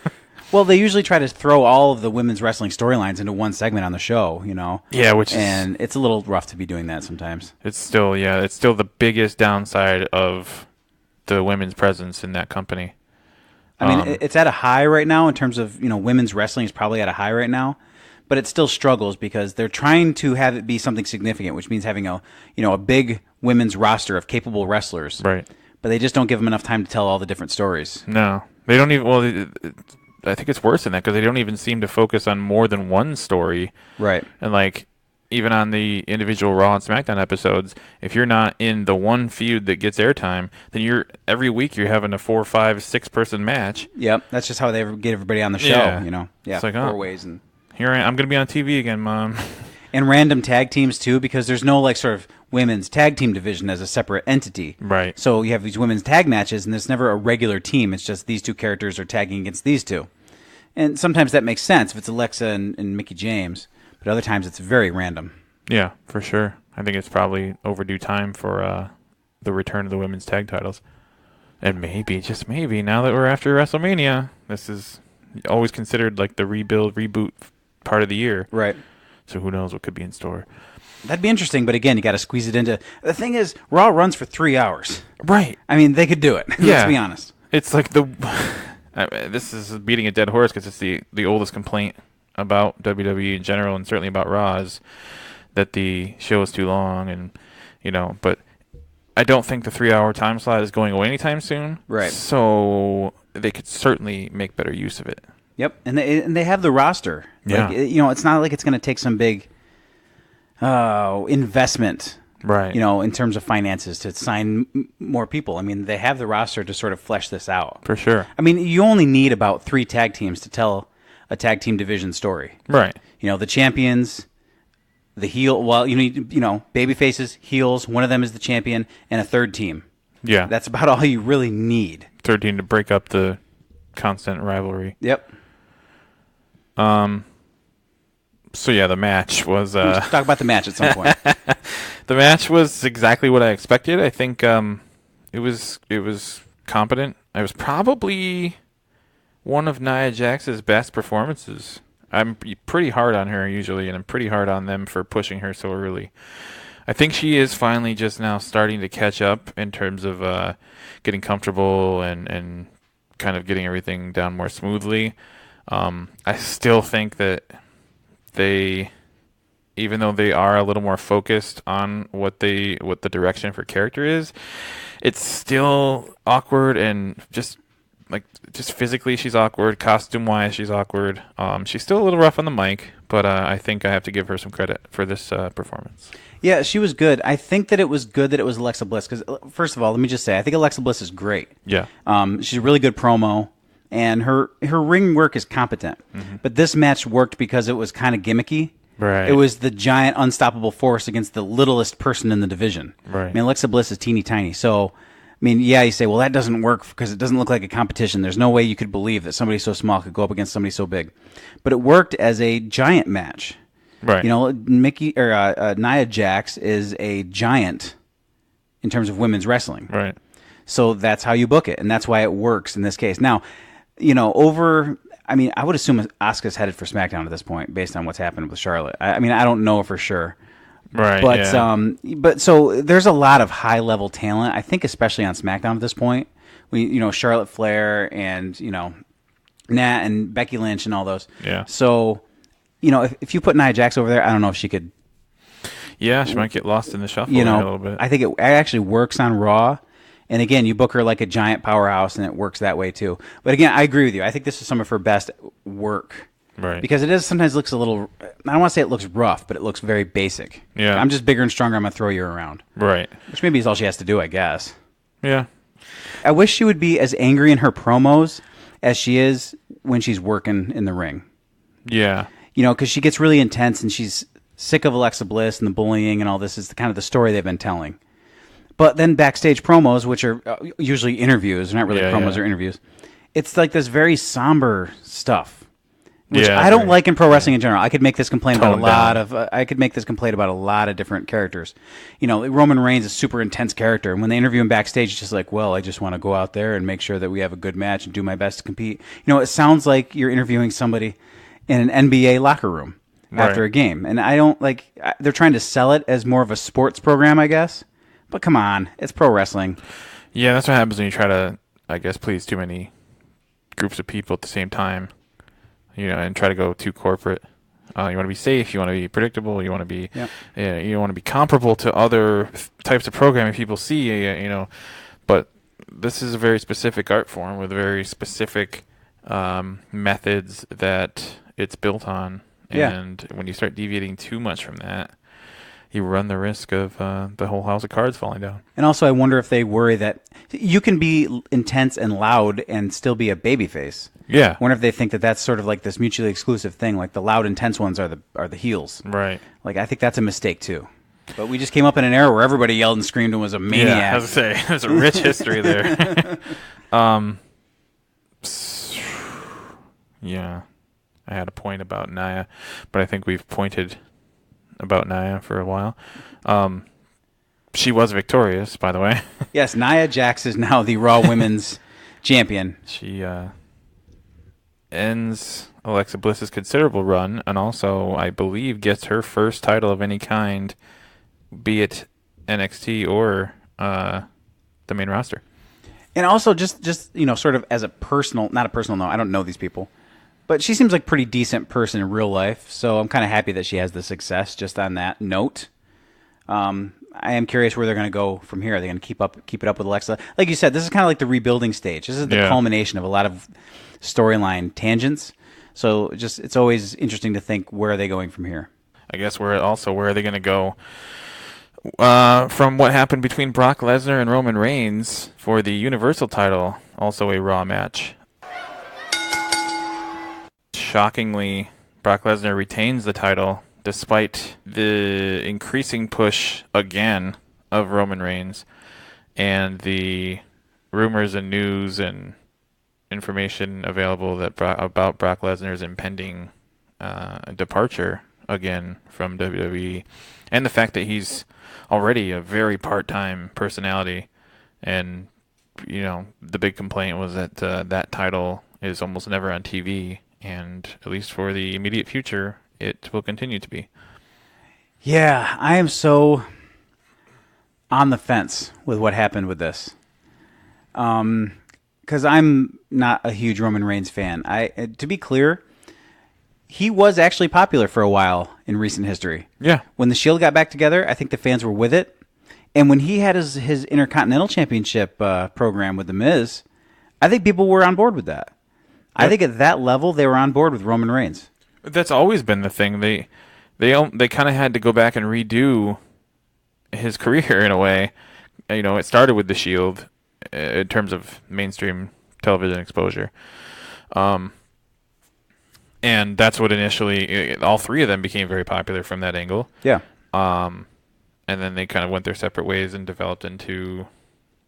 Well, they usually try to throw all of the women's wrestling storylines into one segment on the show, Yeah, and it's a little rough to be doing that sometimes. It's still the biggest downside of the women's presence in that company. I mean, it's at a high right now in terms of, women's wrestling is probably at a high right now, but it still struggles because they're trying to have it be something significant, which means having a big women's roster of capable wrestlers. Right. But they just don't give them enough time to tell all the different stories. No, they don't even. Well, I think it's worse than that because they don't even seem to focus on more than one story. Right. And even on the individual Raw and SmackDown episodes, if you're not in the one feud that gets airtime, then every week you're having a 4, 5, 6 person match. Yep, that's just how they get everybody on the show. Yeah. Yeah, it's like, 4 ways and here I'm going to be on TV again, Mom. And random tag teams too, because there's no sort of women's tag team division as a separate entity. Right. So you have these women's tag matches, and there's never a regular team. It's just these two characters are tagging against these two. And sometimes that makes sense if it's Alexa and Mickie James, but other times it's very random. Yeah, for sure. I think it's probably overdue time for the return of the women's tag titles. And maybe, just maybe, now that we're after WrestleMania, this is always considered the reboot part of the year. Right. So who knows what could be in store. That'd be interesting, but again, you got to squeeze it into... The thing is, Raw runs for 3 hours. Right. I mean, they could do it. Yeah. Let's be honest. It's like this is beating a dead horse because it's the oldest complaint about WWE in general and certainly about Raw is that the show is too long and, but I don't think the 3-hour time slot is going away anytime soon. Right. So they could certainly make better use of it. Yep, and they have the roster. Yeah. It's not like it's going to take some big investment, right? In terms of finances to sign more people. I mean, they have the roster to sort of flesh this out. For sure. I mean, you only need about 3 tag teams to tell a tag team division story. Right. The champions, the heel. Well, you need baby faces, heels. One of them is the champion, and a third team. Yeah. That's about all you really need. 13 to break up the constant rivalry. Yep. So yeah, the match was. Let's talk about the match at some point. The match was exactly what I expected. I think it was competent. It was probably one of Nia Jax's best performances. I'm pretty hard on her usually, and I'm pretty hard on them for pushing her so early. I think she is finally just now starting to catch up in terms of getting comfortable and kind of getting everything down more smoothly. I still think that they, even though they are a little more focused on what the direction for character is, it's still awkward and just physically she's awkward. Costume wise, she's awkward. She's still a little rough on the mic, but I think I have to give her some credit for this performance. Yeah, she was good. I think that it was good that it was Alexa Bliss because, first of all, let me just say, I think Alexa Bliss is great. Yeah. She's a really good promo, and her ring work is competent. Mm-hmm. But this match worked because it was kind of gimmicky. Right. It was the giant unstoppable force against the littlest person in the division. Right. I mean, Alexa Bliss is teeny tiny. So, I mean, yeah, you say, well, that doesn't work because it doesn't look like a competition. There's no way you could believe that somebody so small could go up against somebody so big. But it worked as a giant match. Right. You know, Nia Jax is a giant in terms of women's wrestling. Right. So that's how you book it, and that's why it works in this case. Now, you know, I would assume Asuka's headed for SmackDown at this point based on what's happened with Charlotte. I mean, I don't know for sure. Right. But yeah. But so there's a lot of high level talent. I think especially on SmackDown at this point. Charlotte Flair and Nat and Becky Lynch and all those. Yeah. So, if you put Nia Jax over there, I don't know if she could. Yeah, she might get lost in the shuffle a little bit. I think it actually works on Raw. And again, you book her like a giant powerhouse, and it works that way too. But again, I agree with you. I think this is some of her best work. Right. Because it sometimes looks a little, I don't want to say it looks rough, but it looks very basic. Yeah. I'm just bigger and stronger, I'm going to throw you around. Right. Which maybe is all she has to do, I guess. Yeah. I wish she would be as angry in her promos as she is when she's working in the ring. Yeah. Because she gets really intense, and she's sick of Alexa Bliss and the bullying and all this is kind of the story they've been telling. But then backstage promos, which are usually interviews, they're not really promos or interviews, it's like this very somber stuff, which I don't like in pro wrestling in general. I could make this complaint about a lot of different characters. Roman Reigns is a super intense character, and when they interview him backstage, it's just like, well, I just want to go out there and make sure that we have a good match and do my best to compete. It sounds like you're interviewing somebody in an NBA locker room after a game, and I don't like. They're trying to sell it as more of a sports program, I guess. But come on, it's pro wrestling. Yeah, that's what happens when you try to, I guess, please too many groups of people at the same time, and try to go too corporate. You want to be safe, you want to be predictable, you want to be, you want to be comparable to other types of programming people see, But this is a very specific art form with very specific methods that it's built on, and when you start deviating too much from that, you run the risk of the whole house of cards falling down. And also, I wonder if they worry that you can be intense and loud and still be a babyface. Yeah. I wonder if they think that that's sort of like this mutually exclusive thing, like the loud, intense ones are the heels. Right. Like, I think that's a mistake, too. But we just came up in an era where everybody yelled and screamed and was a maniac. Yeah, I was going to say, there's a rich history there. Yeah. I had a point about Nia, but I think we've pointed about Nia for a while. She was victorious, by the way. Yes, Nia Jax is now the Raw Women's Champion. She ends Alexa Bliss's considerable run, and also, I believe, gets her first title of any kind, be it NXT or the main roster. And also, just sort of as not a personal note, I don't know these people, but she seems like a pretty decent person in real life, so I'm kind of happy that she has the success just on that note. I am curious where they're going to go from here. Are they going to keep it up with Alexa? Like you said, this is kind of like the rebuilding stage. This is the culmination of a lot of storyline tangents. So it's always interesting to think, where are they going from here? I guess where are they going to go from what happened between Brock Lesnar and Roman Reigns for the Universal title, also a Raw match. Shockingly, Brock Lesnar retains the title despite the increasing push again of Roman Reigns and the rumors and news and information available that about Brock Lesnar's impending departure again from WWE, and the fact that he's already a very part-time personality, and the big complaint was that that title is almost never on TV, and at least for the immediate future, it will continue to be. Yeah, I am so on the fence with what happened with this. Because I'm not a huge Roman Reigns fan. To be clear, he was actually popular for a while in recent history. Yeah. When the Shield got back together, I think the fans were with it. And when he had his Intercontinental Championship program with The Miz, I think people were on board with that. Yep. I think at that level, they were on board with Roman Reigns. That's always been the thing. They kind of had to go back and redo his career in a way. It started with the Shield in terms of mainstream television exposure. And that's what initially, all three of them became very popular from that angle. Yeah. And then they kind of went their separate ways and developed into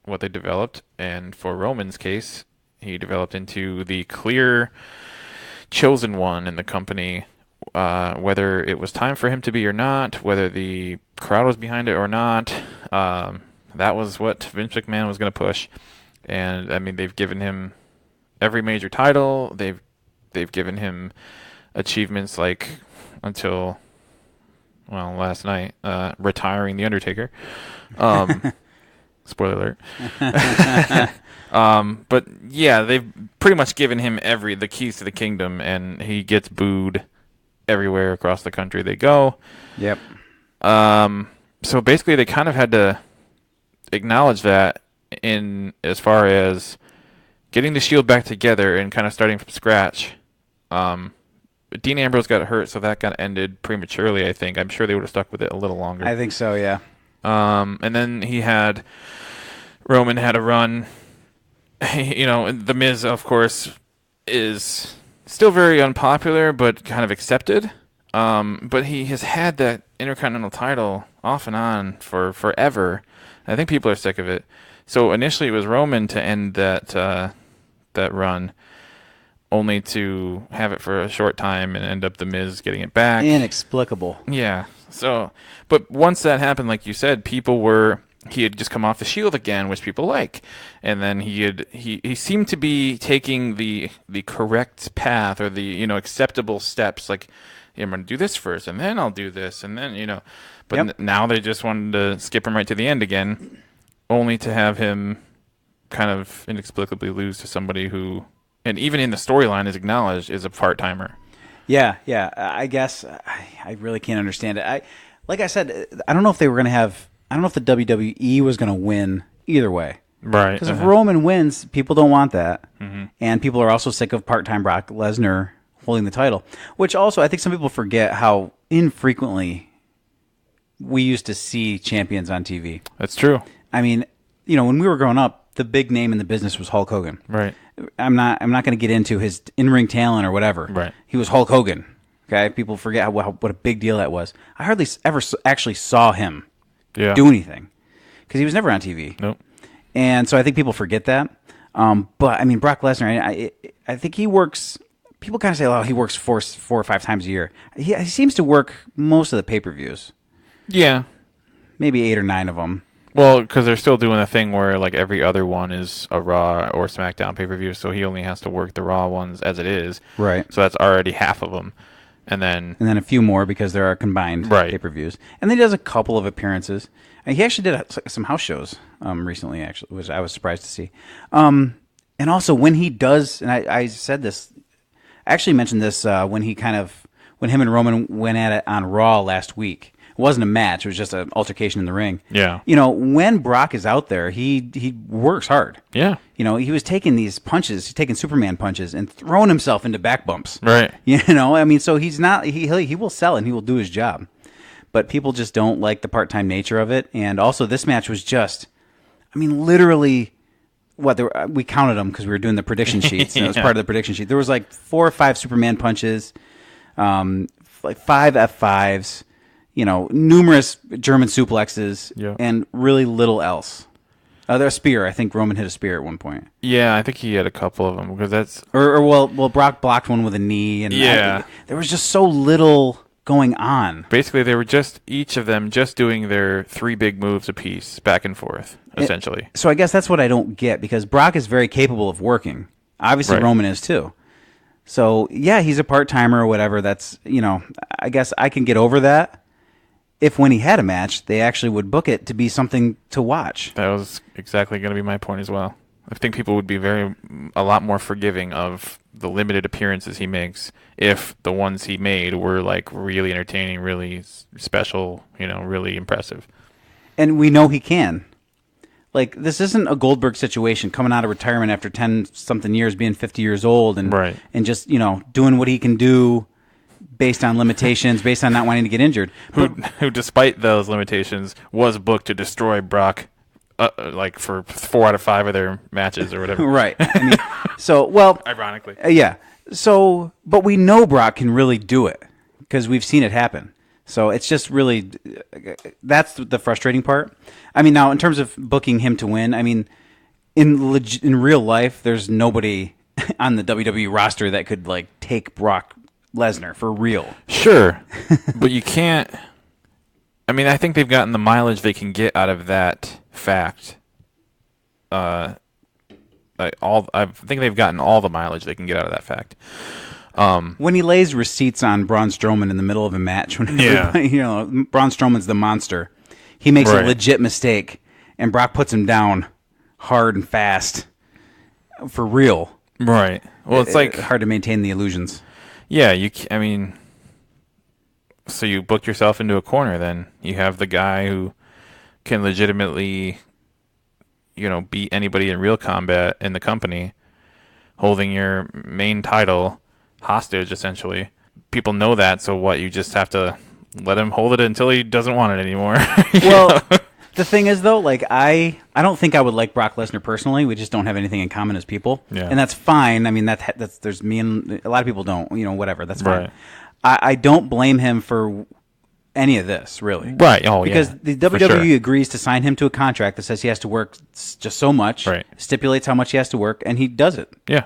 what they developed. And for Roman's case, he developed into the clear chosen one in the company, whether it was time for him to be or not, whether the crowd was behind it or not. That was what Vince McMahon was going to push. And, I mean, they've given him every major title. They've given him achievements like until... well, last night, retiring The Undertaker. Spoiler alert. But yeah, they've pretty much given him the keys to the kingdom, and he gets booed everywhere across the country they go. Yep. So basically, they kind of had to acknowledge that in as far as getting the Shield back together and kind of starting from scratch. Dean Ambrose got hurt, so that got ended prematurely, I think. I'm sure they would have stuck with it a little longer. I think so, yeah. And then Roman had a run. The Miz, of course, is still very unpopular, but kind of accepted. But he has had that Intercontinental title off and on for forever. I think people are sick of it. So initially it was Roman to end that run, only to have it for a short time and end up The Miz getting it back. Inexplicable. Yeah. So, but once that happened, like you said, he had just come off the Shield again, which people like, and then he seemed to be taking the correct path, or the acceptable steps. Like, I'm going to do this first, and then I'll do this, and then But Yep. Now they just wanted to skip him right to the end again, only to have him kind of inexplicably lose to somebody who. And even in the storyline is acknowledged is a part-timer. Yeah. I guess I really can't understand it. Like I said, I don't know if they were going to have. I don't know if the WWE was going to win either way. Right. Because if Roman wins, people don't want that, Mm-hmm. and people are also sick of part-time Brock Lesnar holding the title. Which also, I think some people forget how infrequently we used to see champions on TV. That's true. I mean, when we were growing up, the big name in the business was Hulk Hogan. Right. I'm not going to get into his in-ring talent or whatever. Right. He was Hulk Hogan. Okay, people forget what a big deal that was. I hardly ever actually saw him do anything because he was never on TV. Nope. And so I think people forget that. But I mean, Brock Lesnar, I think he works. People kind of say, "Oh, he works 4 or 5 times a year." He seems to work most of the pay-per-views. Yeah. Maybe 8 or 9 of them. Well, because they're still doing a thing where like every other one is a Raw or SmackDown pay-per-view, so he only has to work the Raw ones as it is. Right. So that's already half of them, and then a few more because there are combined pay-per-views. And then he does a couple of appearances. And he actually did some house shows recently. Actually, I was surprised to see. And also when he does, and I said this, I actually mentioned this when him and Roman went at it on Raw last week. It wasn't a match; it was just an altercation in the ring. Yeah. When Brock is out there, he works hard. Yeah. He was taking these punches, he's taking Superman punches, and throwing himself into back bumps. Right. I mean, so he's not. He will sell and he will do his job, but people just don't like the part-time nature of it. And also, this match was just, I mean, literally. We counted them because we were doing the prediction sheets. And it was part of the prediction sheet. There was like 4 or 5 Superman punches, like 5 F5s. Numerous German suplexes, and really little else. There's a spear. I think Roman hit a spear at one point. Yeah, I think he had a couple of them because that's Well, Brock blocked one with a knee, and there was just so little going on. Basically, they were just each of them just doing their 3 big moves apiece, back and forth, essentially. So I guess that's what I don't get, because Brock is very capable of working. Obviously, Roman is too. So yeah, he's a part-timer or whatever. That's, I guess I can get over that. If when he had a match, they actually would book it to be something to watch. That was exactly going to be my point as well. I think people would be a lot more forgiving of the limited appearances he makes if the ones he made were like really entertaining, really special, really impressive. And we know he can. Like, this isn't a Goldberg situation, coming out of retirement after 10-something years, being 50 years old, and just, doing what he can do based on limitations, based on not wanting to get injured. Who, despite those limitations, was booked to destroy Brock, like for 4 out of 5 of their matches or whatever. Right. Ironically. Yeah. So, but we know Brock can really do it because we've seen it happen. So it's just really, that's the frustrating part. I mean, now in terms of booking him to win, I mean, in real life, there's nobody on the WWE roster that could like take Brock Lesnar for real. Sure, but you can't. I mean, I think they've gotten the mileage they can get out of that fact. I think they've gotten all the mileage they can get out of that fact. When he lays receipts on Braun Strowman in the middle of a match, when Braun Strowman's the monster, he makes a legit mistake, and Brock puts him down hard and fast for real. Right. Well, it's like hard to maintain the illusions. Yeah, so you book yourself into a corner. Then you have the guy who can legitimately, beat anybody in real combat in the company, holding your main title hostage, essentially. People know that, so what? You just have to let him hold it until he doesn't want it anymore. Well, the thing is, though, like I don't think I would like Brock Lesnar personally. We just don't have anything in common as people, and that's fine. I mean, that's there's me and a lot of people don't. Whatever. That's fine. Right. I don't blame him for any of this, really. Right. Oh, because the WWE agrees to sign him to a contract that says he has to work just so much. Right. Stipulates how much he has to work, and he does it. Yeah.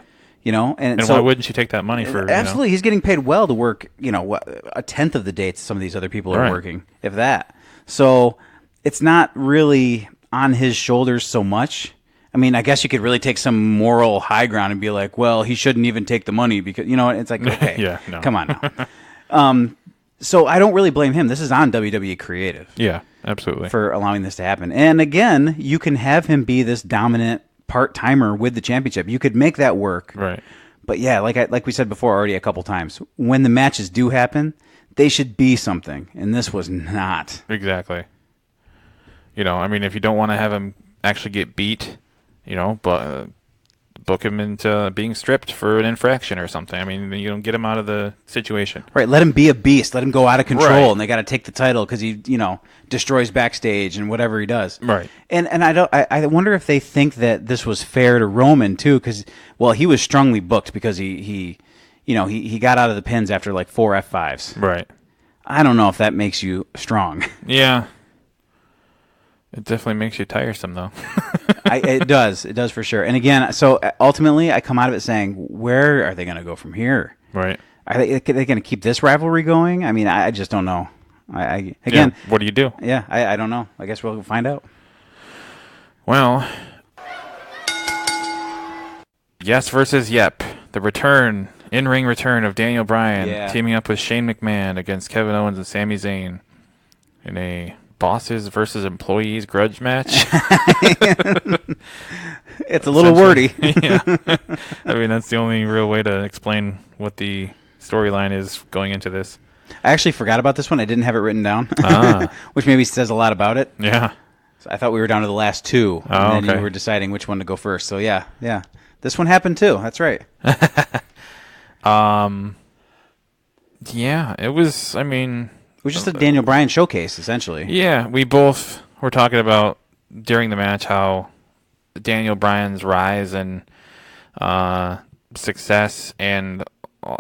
And so, why wouldn't you take that money for? Absolutely, he's getting paid well to work. A tenth of the dates some of these other people are working, if that. So it's not really on his shoulders so much. I mean, I guess you could really take some moral high ground and be like, well, he shouldn't even take the money because it's like, okay, come on now. So I don't really blame him. This is on WWE Creative. Yeah, absolutely, for allowing this to happen. And again, you can have him be this dominant part-timer with the championship. You could make that work. Right. But yeah, like we said before already a couple times, when the matches do happen, they should be something. And this was not. Exactly. I mean, if you don't want to have him actually get beat, but book him into being stripped for an infraction or something. I mean, get him out of the situation. Right. Let him be a beast. Let him go out of control, and they got to take the title because he, destroys backstage and whatever he does. Right. And I wonder if they think that this was fair to Roman too, because he was strongly booked because he got out of the pins after like 4 F5s. Right. I don't know if that makes you strong. Yeah. It definitely makes you tiresome, though. It does for sure. And again, so ultimately, I come out of it saying, where are they going to go from here? Right. Are they going to keep this rivalry going? I mean, I just don't know. Again, what do you do? Yeah, I don't know. I guess we'll find out. Well, yes versus yep. The in-ring return of Daniel Bryan teaming up with Shane McMahon against Kevin Owens and Sami Zayn in a bosses versus employees grudge match. It's a little wordy. Yeah. I mean, that's the only real way to explain what the storyline is going into this. I actually forgot about this one. I didn't have it written down, which maybe says a lot about it. Yeah. So I thought we were down to the last two, and then you were deciding which one to go first. So yeah. This one happened too. That's right. Yeah, it was, I mean... It was just a Daniel Bryan showcase, essentially. Yeah, we both were talking about during the match how Daniel Bryan's rise and success and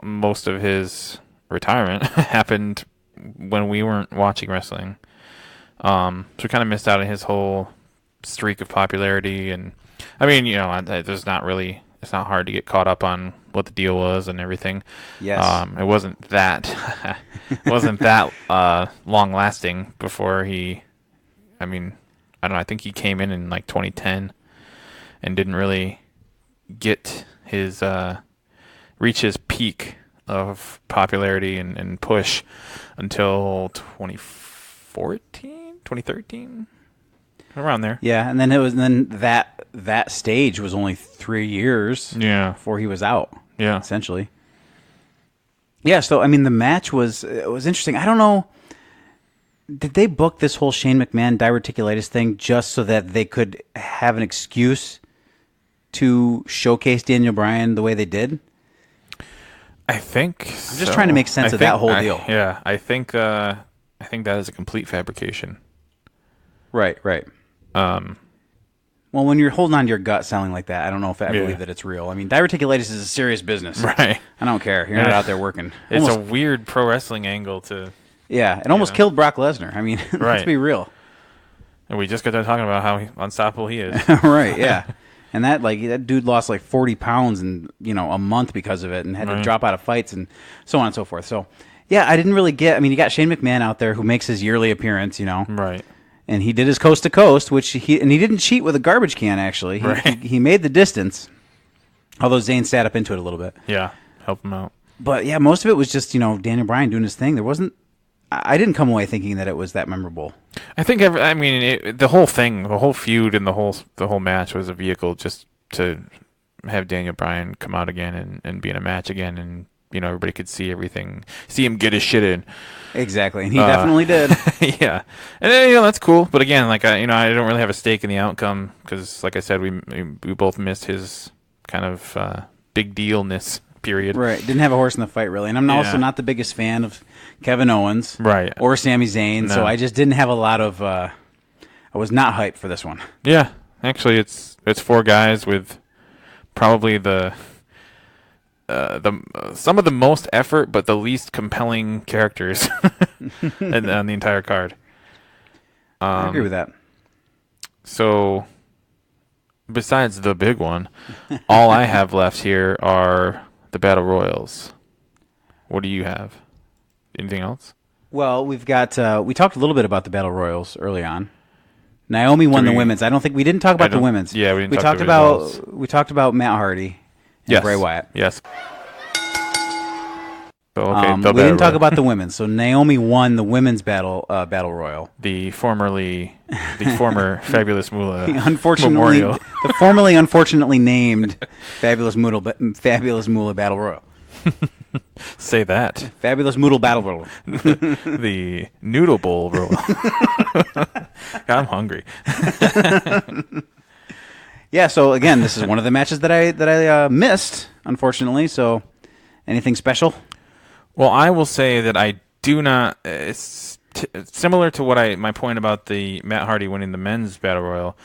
most of his retirement happened when we weren't watching wrestling. So we kind of missed out on his whole streak of popularity, and I mean, there's not really. It's not hard to get caught up on what the deal was and everything. Yes. It wasn't that long lasting before he. I mean, I don't know. I think he came in like 2010 and didn't really get his reach his peak of popularity and push until 2013, around there. Yeah, and then that stage was only 3 years before he was out. Yeah. Essentially. Yeah, so I mean the match was interesting. I don't know, did they book this whole Shane McMahon diverticulitis thing just so that they could have an excuse to showcase Daniel Bryan the way they did? I think I'm just trying to make sense of that whole deal. Yeah, I think that is a complete fabrication. Right. Well, when you're holding on to your gut selling like that, I don't know if I believe that it's real. I mean, diverticulites is a serious business. Right. I don't care. You're not out there working. It's a weird pro wrestling angle to... Yeah, it almost killed Brock Lesnar. I mean, let's be real. And we just got done talking about how unstoppable he is. Right, yeah. And that dude lost like 40 pounds in, a month because of it and had to drop out of fights and so on and so forth. So, yeah, I didn't really get... I mean, you got Shane McMahon out there who makes his yearly appearance, Right. And he did his coast to coast, which he didn't cheat with a garbage can. Actually, he made the distance. Although Zayn sat up into it a little bit. Yeah, help him out. But yeah, most of it was just Daniel Bryan doing his thing. There wasn't. I didn't come away thinking that it was that memorable. I think the whole thing, the whole feud, and the whole match was a vehicle just to have Daniel Bryan come out again and be in a match again, and everybody could see everything, see him get his shit in. Exactly, and he definitely did. Yeah, and then, that's cool. But again, like I don't really have a stake in the outcome because, like I said, we both missed his kind of big dealness period. Right, didn't have a horse in the fight really, and I'm also not the biggest fan of Kevin Owens, right, or Sami Zayn. No. So I just didn't have a lot of. I was not hyped for this one. Yeah, actually, it's 4 guys with probably some of the most effort, but the least compelling characters on the entire card. I agree with that. So, besides the big one, all I have left here are the Battle Royals. What do you have? Anything else? Well, we've got. We talked a little bit about the Battle Royals early on. Naomi won the women's. I don't think we didn't talk about the women's. Yeah, we didn't. We talked about Matt Hardy. And Bray Wyatt. Yes. So, okay, we didn't talk about the women. So Naomi won the women's battle royal. The former Fabulous Moolah Memorial. The formerly unfortunately named Fabulous Moolah Battle Royal. Say that. Fabulous Moodle Battle Royal. The Noodle Bowl Royal. I'm hungry. Yeah, so again, this is one of the matches that I missed, unfortunately. So, anything special? Well, I will say that I do not. It's similar to my point about the Matt Hardy winning the men's battle royal.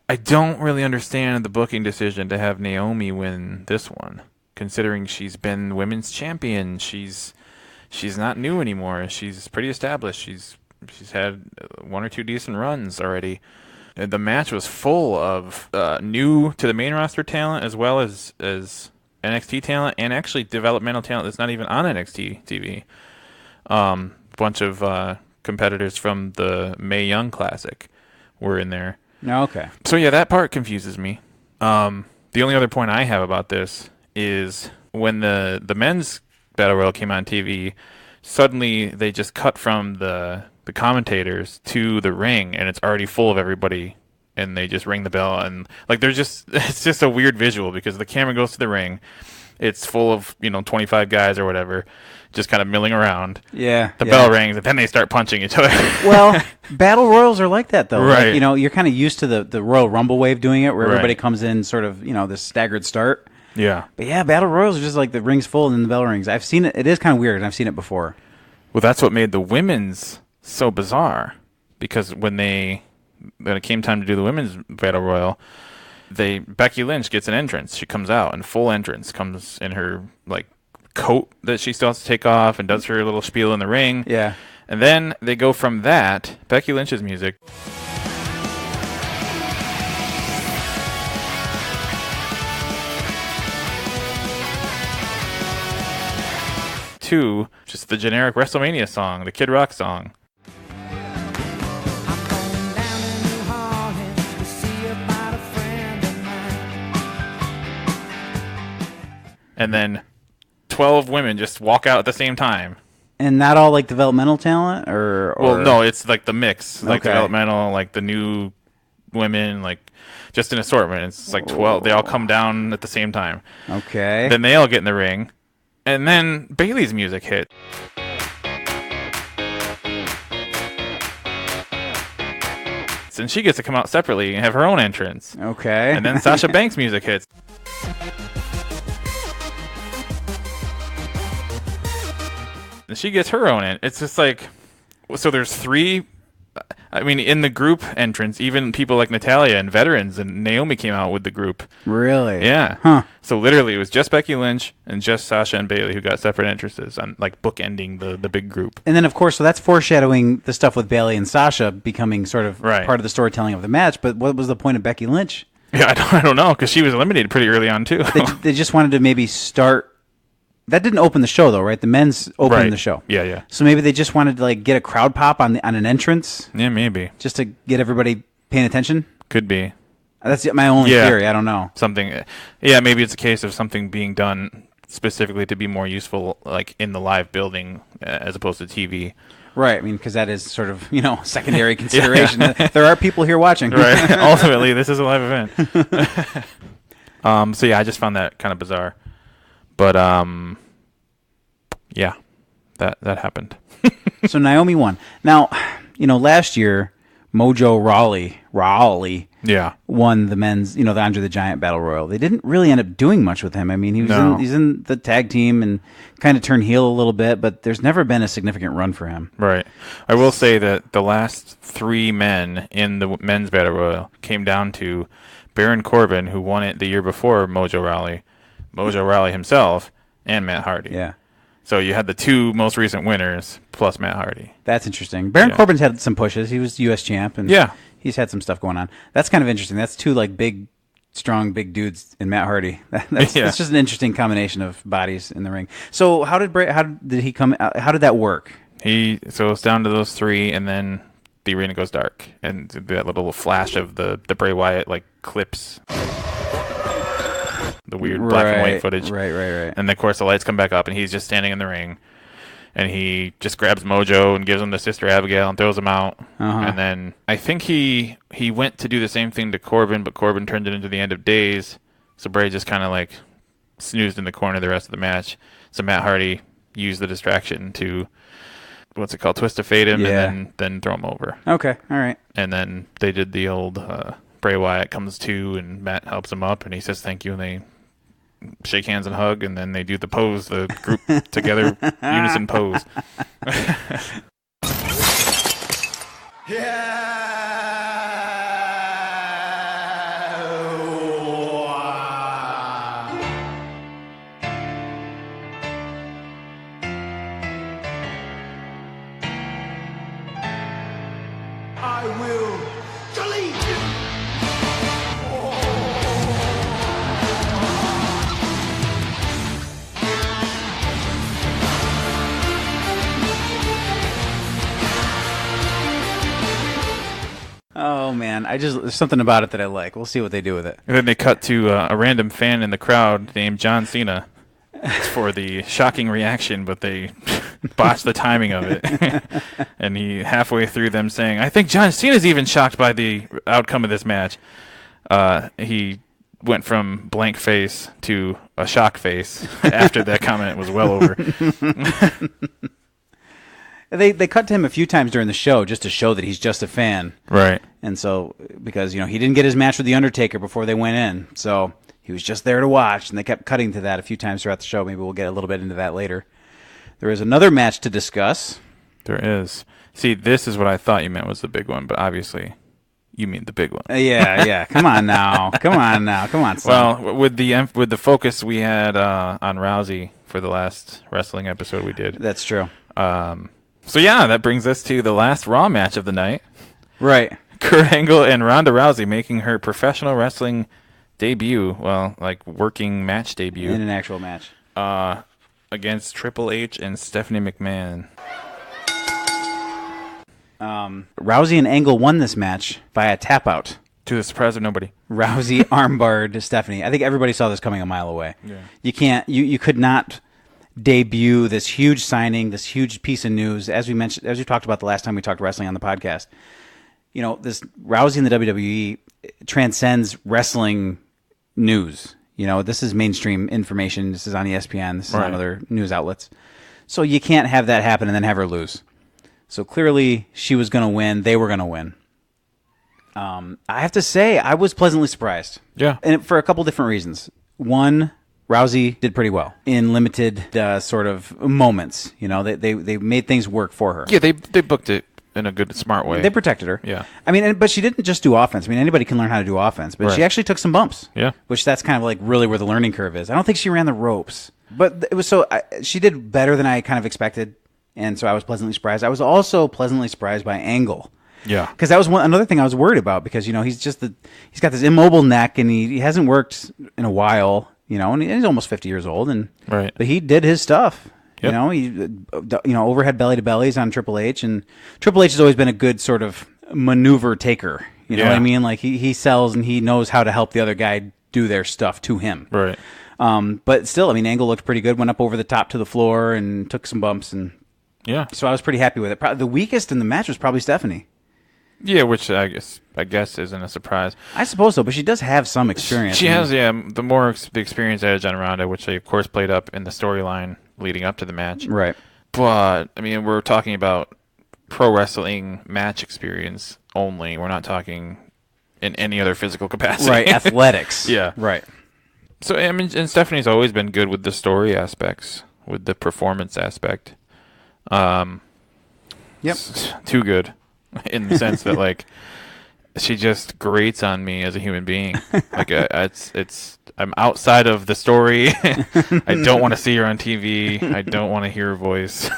I don't really understand the booking decision to have Naomi win this one, considering she's been women's champion. She's not new anymore. She's pretty established. She's had 1 or 2 decent runs already. The match was full of new to the main roster talent as well as NXT talent and actually developmental talent that's not even on NXT TV. Bunch of competitors from the Mae Young Classic were in there. Okay. So yeah, that part confuses me. The only other point I have about this is when the men's battle royal came on TV, suddenly they just cut from the commentators to the ring, and it's already full of everybody, and they just ring the bell, and it's just a weird visual because the camera goes to the ring, it's full of 25 guys or whatever, just kind of milling around. Yeah, the bell rings, and then they start punching each other. Well, battle royals are like that though, right? Like, you're kind of used to the Royal Rumble wave doing it, where everybody comes in sort of this staggered start. Yeah, but yeah, battle royals are just like the ring's full and then the bell rings. I've seen it. It is kind of weird, and I've seen it before. Well, that's what made the women's so bizarre, because when it came time to do the women's battle royal, Becky Lynch gets an entrance. She comes out in full entrance, comes in her coat that she still has to take off, and does her little spiel in the ring. Yeah, and then they go from that Becky Lynch's music 2, just the generic WrestleMania song, the Kid Rock song. And then 12 women just walk out at the same time. And not all like developmental talent, or well, no, it's like the mix, like Okay. developmental, like the new women, like just an assortment. It's like 12. They all come down at the same time. Okay. Then they all get in the ring, and then Bayley's music hit. And she gets to come out separately and have her own entrance. Okay. And then Sasha Banks' music hits. And she gets her own. It's just like, so there's 3. I mean, in the group entrance, even people like Natalya and veterans and Naomi came out with the group. Really? Yeah. Huh. So literally, it was just Becky Lynch and just Sasha and Bayley who got separate entrances on like bookending the big group. And then, of course, so that's foreshadowing the stuff with Bayley and Sasha becoming sort of Right. part of the storytelling of the match. But what was the point of Becky Lynch? Yeah, I don't know, because she was eliminated pretty early on too. They just wanted to maybe start. That didn't open the show, though, right? The men's opened Right. the show. Yeah. So maybe they just wanted to like get a crowd pop on an entrance, Yeah, maybe. just to get everybody paying attention. Could be. That's my only Yeah. theory. I don't know. Something. Yeah, maybe it's a case of something being done specifically to be more useful, like in the live building as opposed to TV. Right. I mean, because that is sort of, secondary consideration. There are people here watching. Right. Ultimately, this is a live event. So yeah, I just found that kind of bizarre. But yeah, that happened. So Naomi won. Now, last year, Mojo Rawley Yeah. won the men's, the Andre the Giant Battle Royal. They didn't really end up doing much with him. I mean, he's in the tag team and kind of turned heel a little bit, but there's never been a significant run for him. Right. I will say that the last 3 men in the men's battle royal came down to Baron Corbin, who won it the year before Mojo Rawley himself, and Matt Hardy. Yeah. So you had the 2 most recent winners plus Matt Hardy. That's interesting. Baron Corbin's had some pushes. He was U.S. champ, and Yeah. he's had some stuff going on. That's kind of interesting. That's 2 like big, strong, big dudes in Matt Hardy. That's just an interesting combination of bodies in the ring. So how did he come? How did that work? So it's down to those 3, and then the arena goes dark, and that little flash of the Bray Wyatt like clips, the weird black and white footage. Right. And then, of course, the lights come back up, and he's just standing in the ring. And he just grabs Mojo and gives him to Sister Abigail and throws him out. And then I think he went to do the same thing to Corbin, but Corbin turned it into the end of days. So Bray just kind of like snoozed in the corner the rest of the match. So Matt Hardy used the distraction to, twist to fade him, and then throw him over. Okay, all right. And then they did the old Bray Wyatt comes to, and Matt helps him up, and he says thank you, and they shake hands and hug, and then they do the pose, the group together unison pose. I will delete you. Oh man, there's something about it that I like. We'll see what they do with it. And then they cut to a random fan in the crowd named John Cena for the shocking reaction, but they botched the timing of it. And he, halfway through them saying, I think John Cena's even shocked by the outcome of this match. He went from blank face to a shock face after that comment was well over. They cut to him a few times during the show just to show that he's just a fan. Right. And so, because, he didn't get his match with The Undertaker before they went in. So he was just there to watch, and they kept cutting to that a few times throughout the show. Maybe we'll get a little bit into that later. There is another match to discuss. There is. See, this is what I thought you meant was the big one, but obviously you mean the big one. Yeah. Come on now. Come on, son. Well, with the focus we had on Rousey for the last wrestling episode we did. That's true. So yeah, that brings us to the last Raw match of the night. Right. Kurt Angle and Ronda Rousey making her professional wrestling debut. Well, like working match debut. In an actual match. against Triple H and Stephanie McMahon. Rousey and Angle won this match via tap out. To the surprise of nobody. Rousey armbarred Stephanie. I think everybody saw this coming a mile away. Yeah. You could not debut this huge signing, this huge piece of news, as we talked about the last time we talked wrestling on the podcast. You know, this Rousey in the WWE transcends wrestling news. You know, this is mainstream information. This is on ESPN. This is on other news outlets. So you can't have that happen and then have her lose. So clearly she was going to win. They were going to win. I have to say, I was pleasantly surprised. Yeah. And for a couple different reasons. One, Rousey did pretty well in limited sort of moments. You know, they made things work for her. Yeah, they booked it in a good, smart way. They protected her. Yeah. I mean, but she didn't just do offense. I mean, anybody can learn how to do offense, but she actually took some bumps. Yeah. Which that's kind of like really where the learning curve is. I don't think she ran the ropes, but it was she did better than I kind of expected, and so I was pleasantly surprised. I was also pleasantly surprised by Angle. Yeah. Because that was another thing I was worried about, because, you know, he's got this immobile neck, and he hasn't worked in a while, you know, and he's almost 50 years old, but he did his stuff. Yep. You know, overhead belly to bellies on Triple H, and Triple H has always been a good sort of maneuver taker. You know what I mean? Like he sells and he knows how to help the other guy do their stuff to him. Right. But still, I mean, Angle looked pretty good. Went up over the top to the floor and took some bumps, and so I was pretty happy with it. The weakest in the match was probably Stephanie. Yeah, which I guess isn't a surprise. I suppose so, but she does have some experience. She has, the experience edge on Ronda, which they of course played up in the storyline leading up to the match. Right. But I mean, we're talking about pro wrestling match experience only. We're not talking in any other physical capacity. Right. Athletics. Yeah. Right. So I mean, and Stephanie's always been good with the story aspects, with the performance aspect. Yep. Too good. In the sense that, like, she just grates on me as a human being. Like, I'm outside of the story. I don't want to see her on TV. I don't want to hear her voice.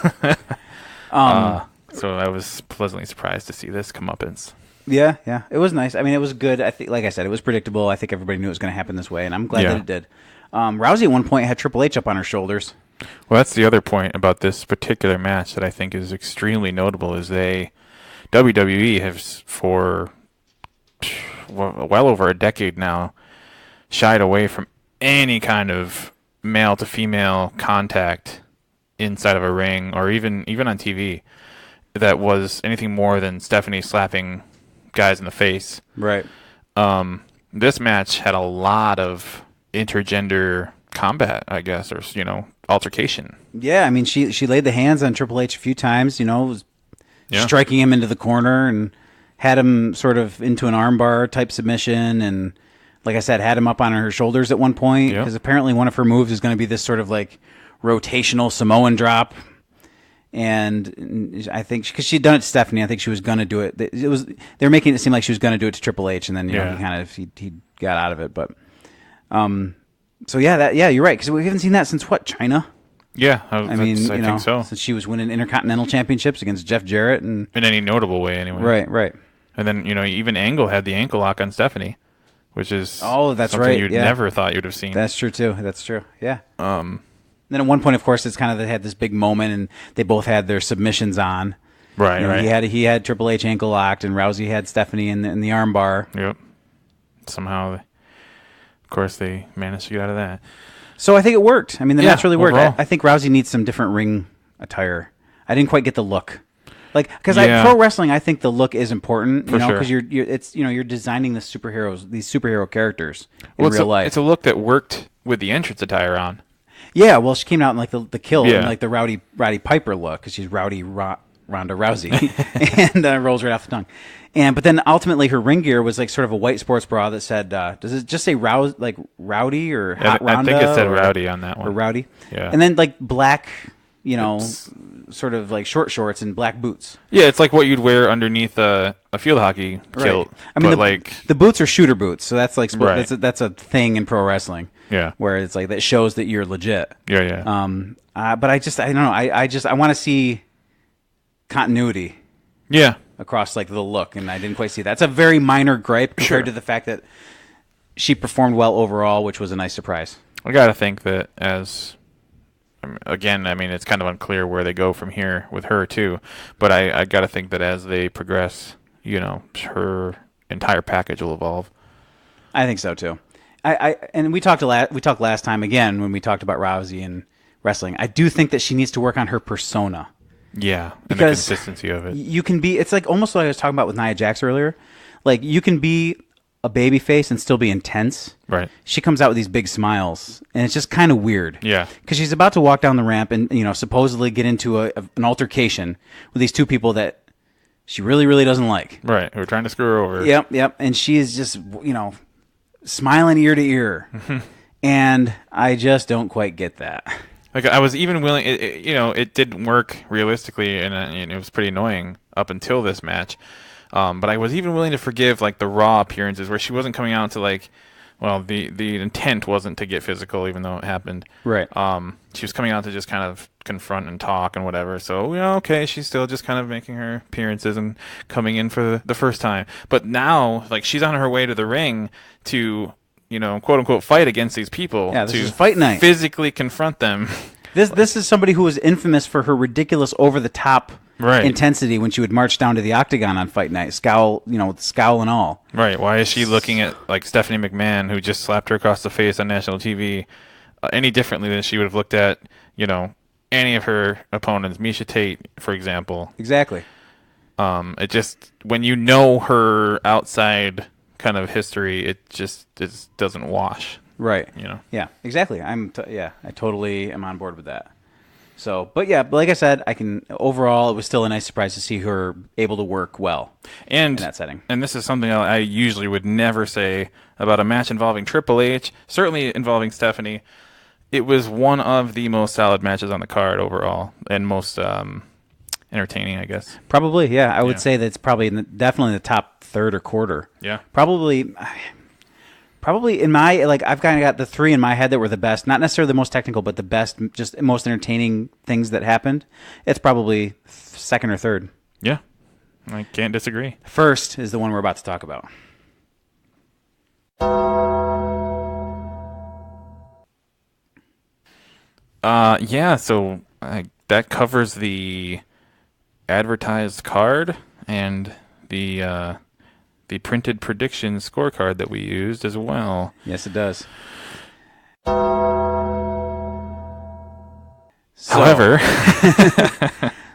So I was pleasantly surprised to see this comeuppance. Yeah, it was nice. I mean, it was good. I think, like I said, it was predictable. I think everybody knew it was going to happen this way, and I'm glad that it did. Rousey at one point had Triple H up on her shoulders. Well, that's the other point about this particular match that I think is extremely notable, is WWE has, for well over a decade now, shied away from any kind of male-to-female contact inside of a ring, or even on TV, that was anything more than Stephanie slapping guys in the face. Right. This match had a lot of intergender combat, I guess, or, you know, altercation. Yeah, I mean, she laid the hands on Triple H a few times, you know, striking him into the corner, and had him sort of into an armbar type submission, and like I said, had him up on her shoulders at one point, because apparently one of her moves is going to be this sort of like rotational Samoan drop. And I think because she'd done it to Stephanie, I think she was going to do it. They're making it seem like she was going to do it to Triple H, and then you know, he got out of it. But so you're right, because we haven't seen that since what, China? Yeah, I think so. Since she was winning Intercontinental Championships against Jeff Jarrett, and in any notable way, anyway. Right. And then, you know, even Angle had the ankle lock on Stephanie, which is that's something right. You'd never thought you'd have seen. That's true too. That's true. Yeah. Then at one point, of course, it's kind of they had this big moment, and they both had their submissions on. Right. You know, right. He had Triple H ankle locked, and Rousey had Stephanie in the armbar. Yep. Somehow, of course, they managed to get out of that. So I think it worked. I mean, the match really worked. Overall. I think Rousey needs some different ring attire. I didn't quite get the look, like because pro wrestling, I think the look is important. You know, because you're designing these superhero characters in real life. It's a look that worked with the entrance attire on. Yeah, well, she came out in like the kill and like the Roddy Piper look, because she's Ronda Rousey, and rolls right off the tongue. But then ultimately her ring gear was like sort of a white sports bra that said, does it just say Rowdy or Hot Ronda? I think it said Rowdy on that one. Or Rowdy. Yeah. And then like black, you know, sort of like short shorts and black boots. Yeah, it's like what you'd wear underneath a field hockey kilt. Right. I mean, but the boots are shooter boots, so that's like right. that's a thing in pro wrestling. Yeah. Where it's like that shows that you're legit. Yeah. But I don't know. I want to see continuity. Yeah. Across like the look, and I didn't quite see that. It's a very minor gripe compared to the fact that she performed well overall, which was a nice surprise. I gotta think that as again, I mean, it's kind of unclear where they go from here with her too. But I got to think that as they progress, her entire package will evolve. I think so too. And we talked last time again when we talked about Rousey and wrestling. I do think that she needs to work on her persona. Yeah, and because the consistency of it. You can be. It's like almost like I was talking about with Nia Jax earlier. Like you can be a baby face and still be intense. Right. She comes out with these big smiles, and it's just kind of weird. Yeah. Because she's about to walk down the ramp and supposedly get into an altercation with these two people that she really, really doesn't like. Right. Who are trying to screw her over. Yep. And she is just smiling ear to ear, and I just don't quite get that. Like I was even willing. It didn't work realistically, and it was pretty annoying up until this match. But I was even willing to forgive like the Raw appearances where she wasn't coming out to like, well, the intent wasn't to get physical, even though it happened. Right. She was coming out to just kind of confront and talk and whatever. So okay, she's still just kind of making her appearances and coming in for the first time. But now, like, she's on her way to the ring to, quote unquote, fight against these people. Yeah, this to is fight night. Physically confront them. This is somebody who was infamous for her ridiculous over the top Right. intensity when she would march down to the octagon on fight night, scowl, with scowl and all. Right. Why is she looking at like Stephanie McMahon, who just slapped her across the face on national TV, any differently than she would have looked at, any of her opponents, Misha Tate, for example? Exactly. It just, when you know her outside kind of history, it doesn't wash. Right. Yeah. Exactly. I totally am on board with that. So, but like I said, overall, it was still a nice surprise to see her able to work well in that setting. And this is something I usually would never say about a match involving Triple H, certainly involving Stephanie. It was one of the most solid matches on the card overall, and most entertaining, I guess. Probably, yeah. I would say that it's probably definitely in the top third or quarter. Yeah. Probably in my, I've kind of got the three in my head that were the best. Not necessarily the most technical, but the best, just most entertaining things that happened. It's probably second or third. Yeah. I can't disagree. First is the one we're about to talk about. So that covers the advertised card and the printed prediction scorecard that we used as well. Yes, it does. However,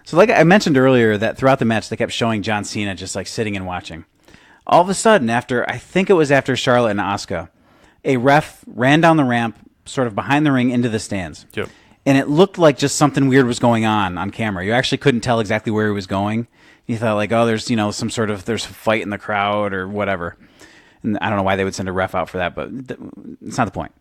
so like I mentioned earlier, that throughout the match they kept showing John Cena just like sitting and watching. All of a sudden, I think it was after Charlotte and Asuka, a ref ran down the ramp, sort of behind the ring into the stands. Yep. And it looked like just something weird was going on camera. You actually couldn't tell exactly where he was going. You thought like, oh, there's there's a fight in the crowd or whatever. And I don't know why they would send a ref out for that, but it's not the point.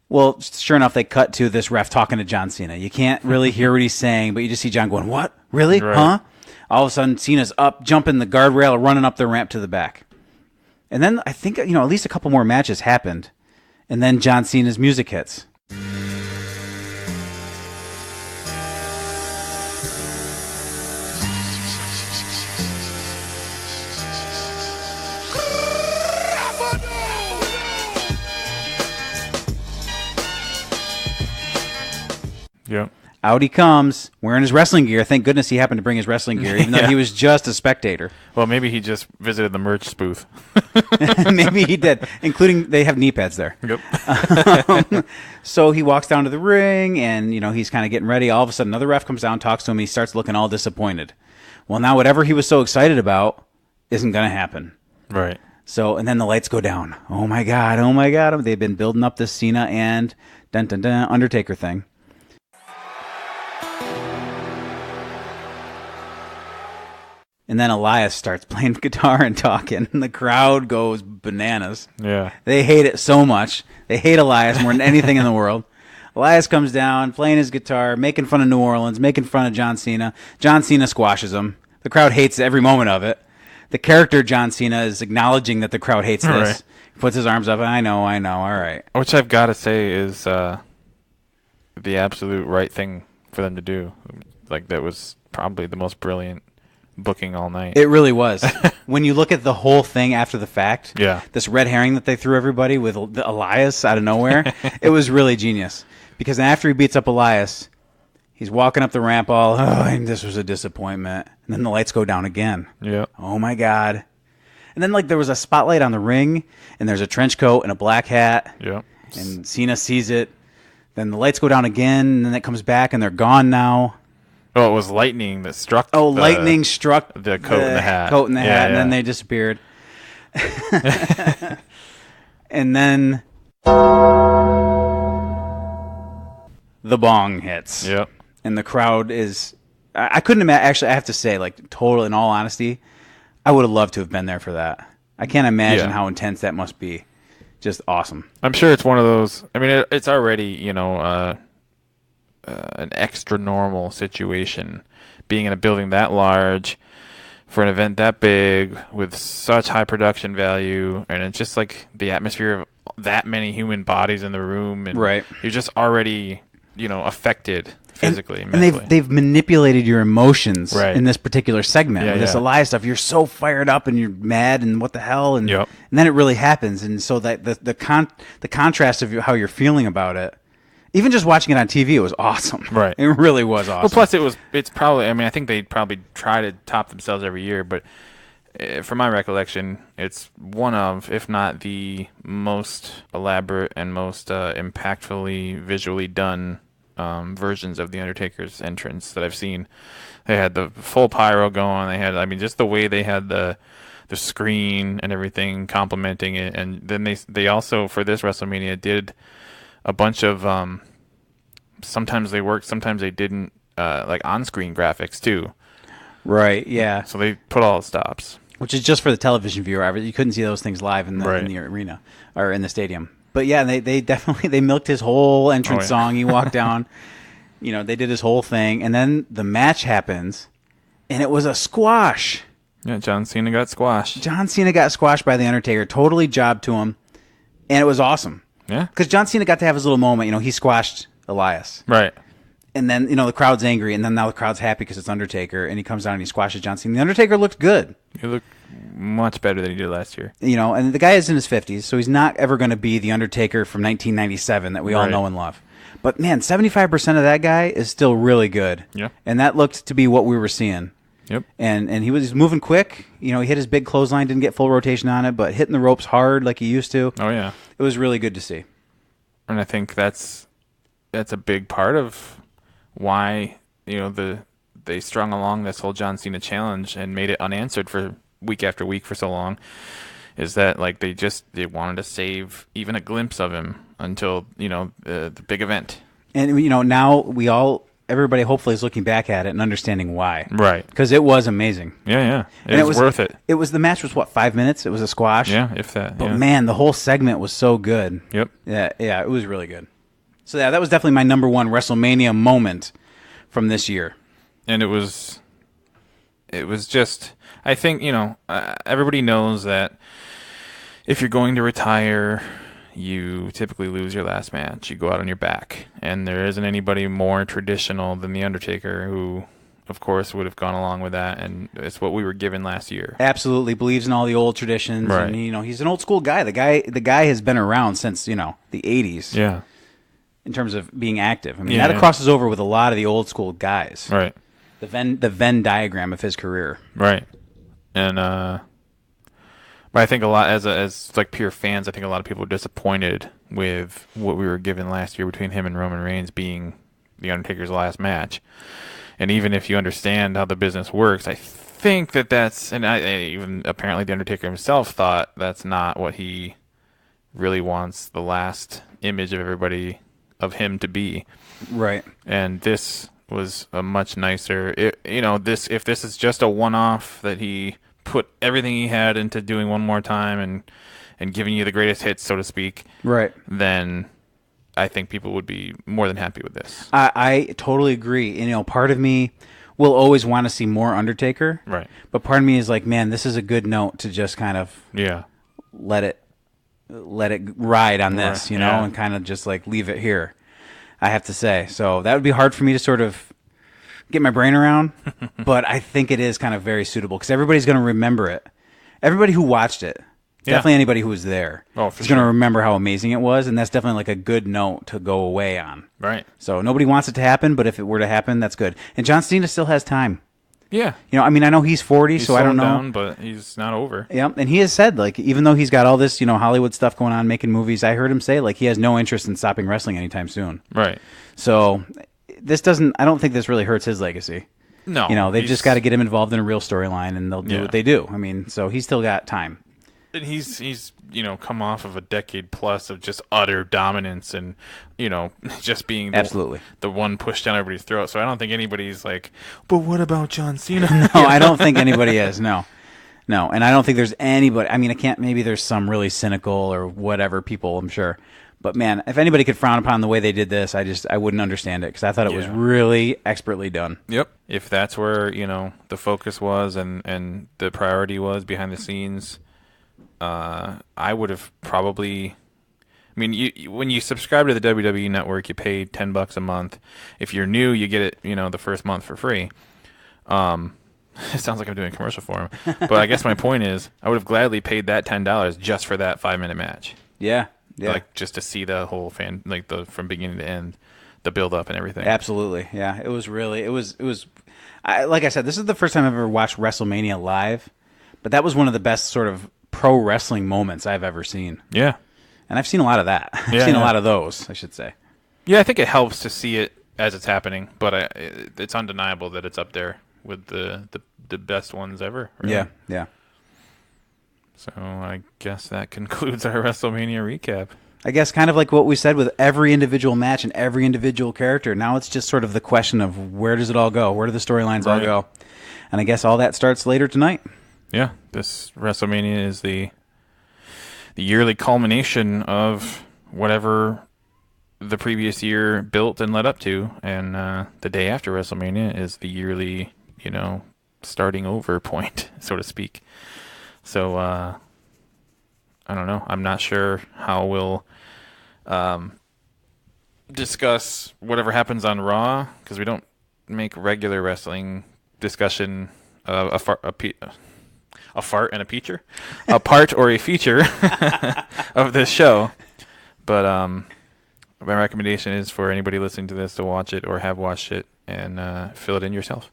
Well, sure enough, they cut to this ref talking to John Cena. You can't really hear what he's saying, but you just see John going, "What? Really? Right. Huh?" All of a sudden, Cena's up, jumping the guardrail, running up the ramp to the back. And then I think at least a couple more matches happened, and then John Cena's music hits. Yep. Out he comes, wearing his wrestling gear. Thank goodness he happened to bring his wrestling gear, even though he was just a spectator. Well, maybe he just visited the merch booth. Maybe he did, including they have knee pads there. Yep. So he walks down to the ring, and he's kind of getting ready. All of a sudden, another ref comes down, talks to him. He starts looking all disappointed. Well, now whatever he was so excited about isn't going to happen. Right. So, and then the lights go down. Oh my God. They've been building up this Cena and Undertaker thing. And then Elias starts playing guitar and talking, and the crowd goes bananas. Yeah. They hate it so much. They hate Elias more than anything in the world. Elias comes down, playing his guitar, making fun of New Orleans, making fun of John Cena. John Cena squashes him. The crowd hates every moment of it. The character John Cena is acknowledging that the crowd hates this. Right. He puts his arms up. I know, all right. Which I've got to say is the absolute right thing for them to do. Like, that was probably the most brilliant booking all night. It really was. When you look at the whole thing after the fact, Yeah. this red herring that they threw everybody with Elias out of nowhere, it was really genius. Because after he beats up Elias, He's walking up the ramp all, this was a disappointment. And then the lights go down again. Yeah. Oh, my God. And then, like, there was a spotlight on the ring, and there's a trench coat and a black hat. Yeah. And Cena sees it. Then the lights go down again, and then it comes back, and they're gone now. Oh, it was lightning that struck. Lightning struck the coat and the hat. Coat and the hat, and then they disappeared. And then the bong hits. Yep. And the crowd is... I couldn't imagine... Actually, I have to say, like, total, in all honesty, I would have loved to have been there for that. I can't imagine how intense that must be. Just awesome. I'm sure it's one of those... I mean, it's already, an extra normal situation. Being in a building that large for an event that big with such high production value, and it's just like the atmosphere of that many human bodies in the room, and right. You're just already, affected physically and mentally. And they've manipulated your emotions in this particular segment. With this Elias stuff, you're so fired up and you're mad and what the hell, and then it really happens, and so that the contrast of how you're feeling about it. Even just watching it on TV, it was awesome. Right. It really was awesome. Well, plus it's probably, I think they probably try to top themselves every year, but from my recollection, it's one of, if not the most elaborate and most impactfully visually done versions of The Undertaker's entrance that I've seen. They had the full pyro going. They had, just the way they had the screen and everything complementing it. And then they also, for this WrestleMania, did a bunch of sometimes they worked, sometimes they didn't, like on-screen graphics too. Right. Yeah. So they put all the stops, which is just for the television viewer. You couldn't see those things live in the arena or in the stadium. But yeah, they definitely milked his whole entrance song. He walked down. They did his whole thing, and then the match happens, and it was a squash. Yeah, John Cena got squashed. John Cena got squashed by the Undertaker. Totally jobbed to him, and it was awesome. Yeah. Because John Cena got to have his little moment. He squashed Elias. Right. And then, the crowd's angry, and then now the crowd's happy because it's Undertaker, and he comes down and he squashes John Cena. The Undertaker looked good. He looked much better than he did last year. And the guy is in his 50s, so he's not ever going to be the Undertaker from 1997 that we all know and love. But, man, 75% of that guy is still really good. Yeah. And that looked to be what we were seeing. Yep. And he was moving quick. He hit his big clothesline, didn't get full rotation on it, but hitting the ropes hard like he used to. Oh, yeah. It was really good to see. And I think that's a big part of why they strung along this whole John Cena challenge and made it unanswered for week after week for so long, is that like they wanted to save even a glimpse of him until the big event. And now everybody hopefully is looking back at it and understanding why. Right. Because it was amazing. Yeah. It was worth it. The match was 5 minutes? It was a squash? Yeah, if that. But man, the whole segment was so good. Yep. Yeah, it was really good. So that was definitely my number one WrestleMania moment from this year. And it was just, I think, everybody knows that if you're going to retire, you typically lose your last match. You go out on your back. And there isn't anybody more traditional than The Undertaker, who, of course, would have gone along with that. And it's what we were given last year. Absolutely. Believes in all the old traditions. Right. And, he's an old school guy. The guy has been around since, the 80s. Yeah. In terms of being active. That crosses over with a lot of the old school guys. Right. The Venn diagram of his career. Right. And, but I think a lot, as like pure fans, I think a lot of people were disappointed with what we were given last year between him and Roman Reigns being The Undertaker's last match. And even if you understand how the business works, I think that's, and even apparently The Undertaker himself thought that's not what he really wants the last image of everybody, of him to be. Right. And this was a much nicer, if this is just a one-off that he put everything he had into doing one more time and giving you the greatest hits, so to speak, right, then I think people would be more than happy with this. I totally agree. Part of me will always want to see more Undertaker. Right. But part of me is like, man, this is a good note to just kind of let it ride on this, and kind of just like leave it here, I have to say. So that would be hard for me to sort of get my brain around, but I think it is kind of very suitable because everybody's going to remember it. Everybody who watched it, Yeah. Definitely anybody who was there Oh, for is going to sure. remember how amazing it was, and that's definitely like a good note to go away on. Right. So nobody wants it to happen, but if it were to happen, that's good. And John Cena still has time. Yeah. You know, I mean, I know he's 40, He's so I don't slowing know. down, but he's not over. Yeah, and he has said, like, even though he's got all this, Hollywood stuff going on, making movies, I heard him say, like, he has no interest in stopping wrestling anytime soon. Right. So I don't think this really hurts his legacy. No. They've just got to get him involved in a real storyline, and they'll do Yeah. what they do. I mean, so he's still got time. And he's come off of a decade plus of just utter dominance and just being Absolutely. the one pushed down everybody's throat. So I don't think anybody's like, but what about John Cena? No, I don't think anybody is. No, and I don't think there's anybody. I mean, I can't. Maybe there's some really cynical or whatever people, I'm sure. But man, if anybody could frown upon the way they did this, I wouldn't understand it because I thought it was really expertly done. Yep. If that's where the focus was and the priority was behind the scenes, I would have probably. I mean, when you subscribe to the WWE Network, you pay $10 a month. If you're new, you get it, the first month for free. It sounds like I'm doing a commercial for him, but I guess my point is, I would have gladly paid that $10 just for that 5-minute match. Yeah. Like just to see the whole from beginning to end, the build up and everything. Absolutely. Yeah. It was really. Like I said, this is the first time I've ever watched WrestleMania live, but that was one of the best sort of pro wrestling moments I've ever seen. Yeah. And I've seen a lot of that. I've Yeah, seen a yeah. lot of those, I should say. Yeah, I think it helps to see it as it's happening, but it's undeniable that it's up there with the best ones ever. Really. Yeah, yeah. So I guess that concludes our WrestleMania recap. I guess kind of like what we said with every individual match and every individual character. Now it's just sort of the question of where does it all go? Where do the storylines all Right. go? And I guess all that starts later tonight. Yeah, this WrestleMania is the yearly culmination of whatever the previous year built and led up to, and the day after WrestleMania is the yearly, starting over point, so to speak. So I don't know. I'm not sure how we'll discuss whatever happens on Raw because we don't make regular wrestling discussion a fart and a feature, a part or a feature of this show. But my recommendation is for anybody listening to this to watch it or have watched it and fill it in yourself.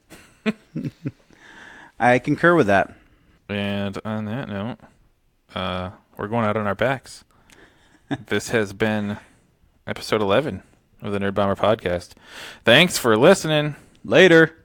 I concur with that. And on that note, we're going out on our backs. This has been episode 11 of the N.E.R.D.Bomber podcast. Thanks for listening. Later.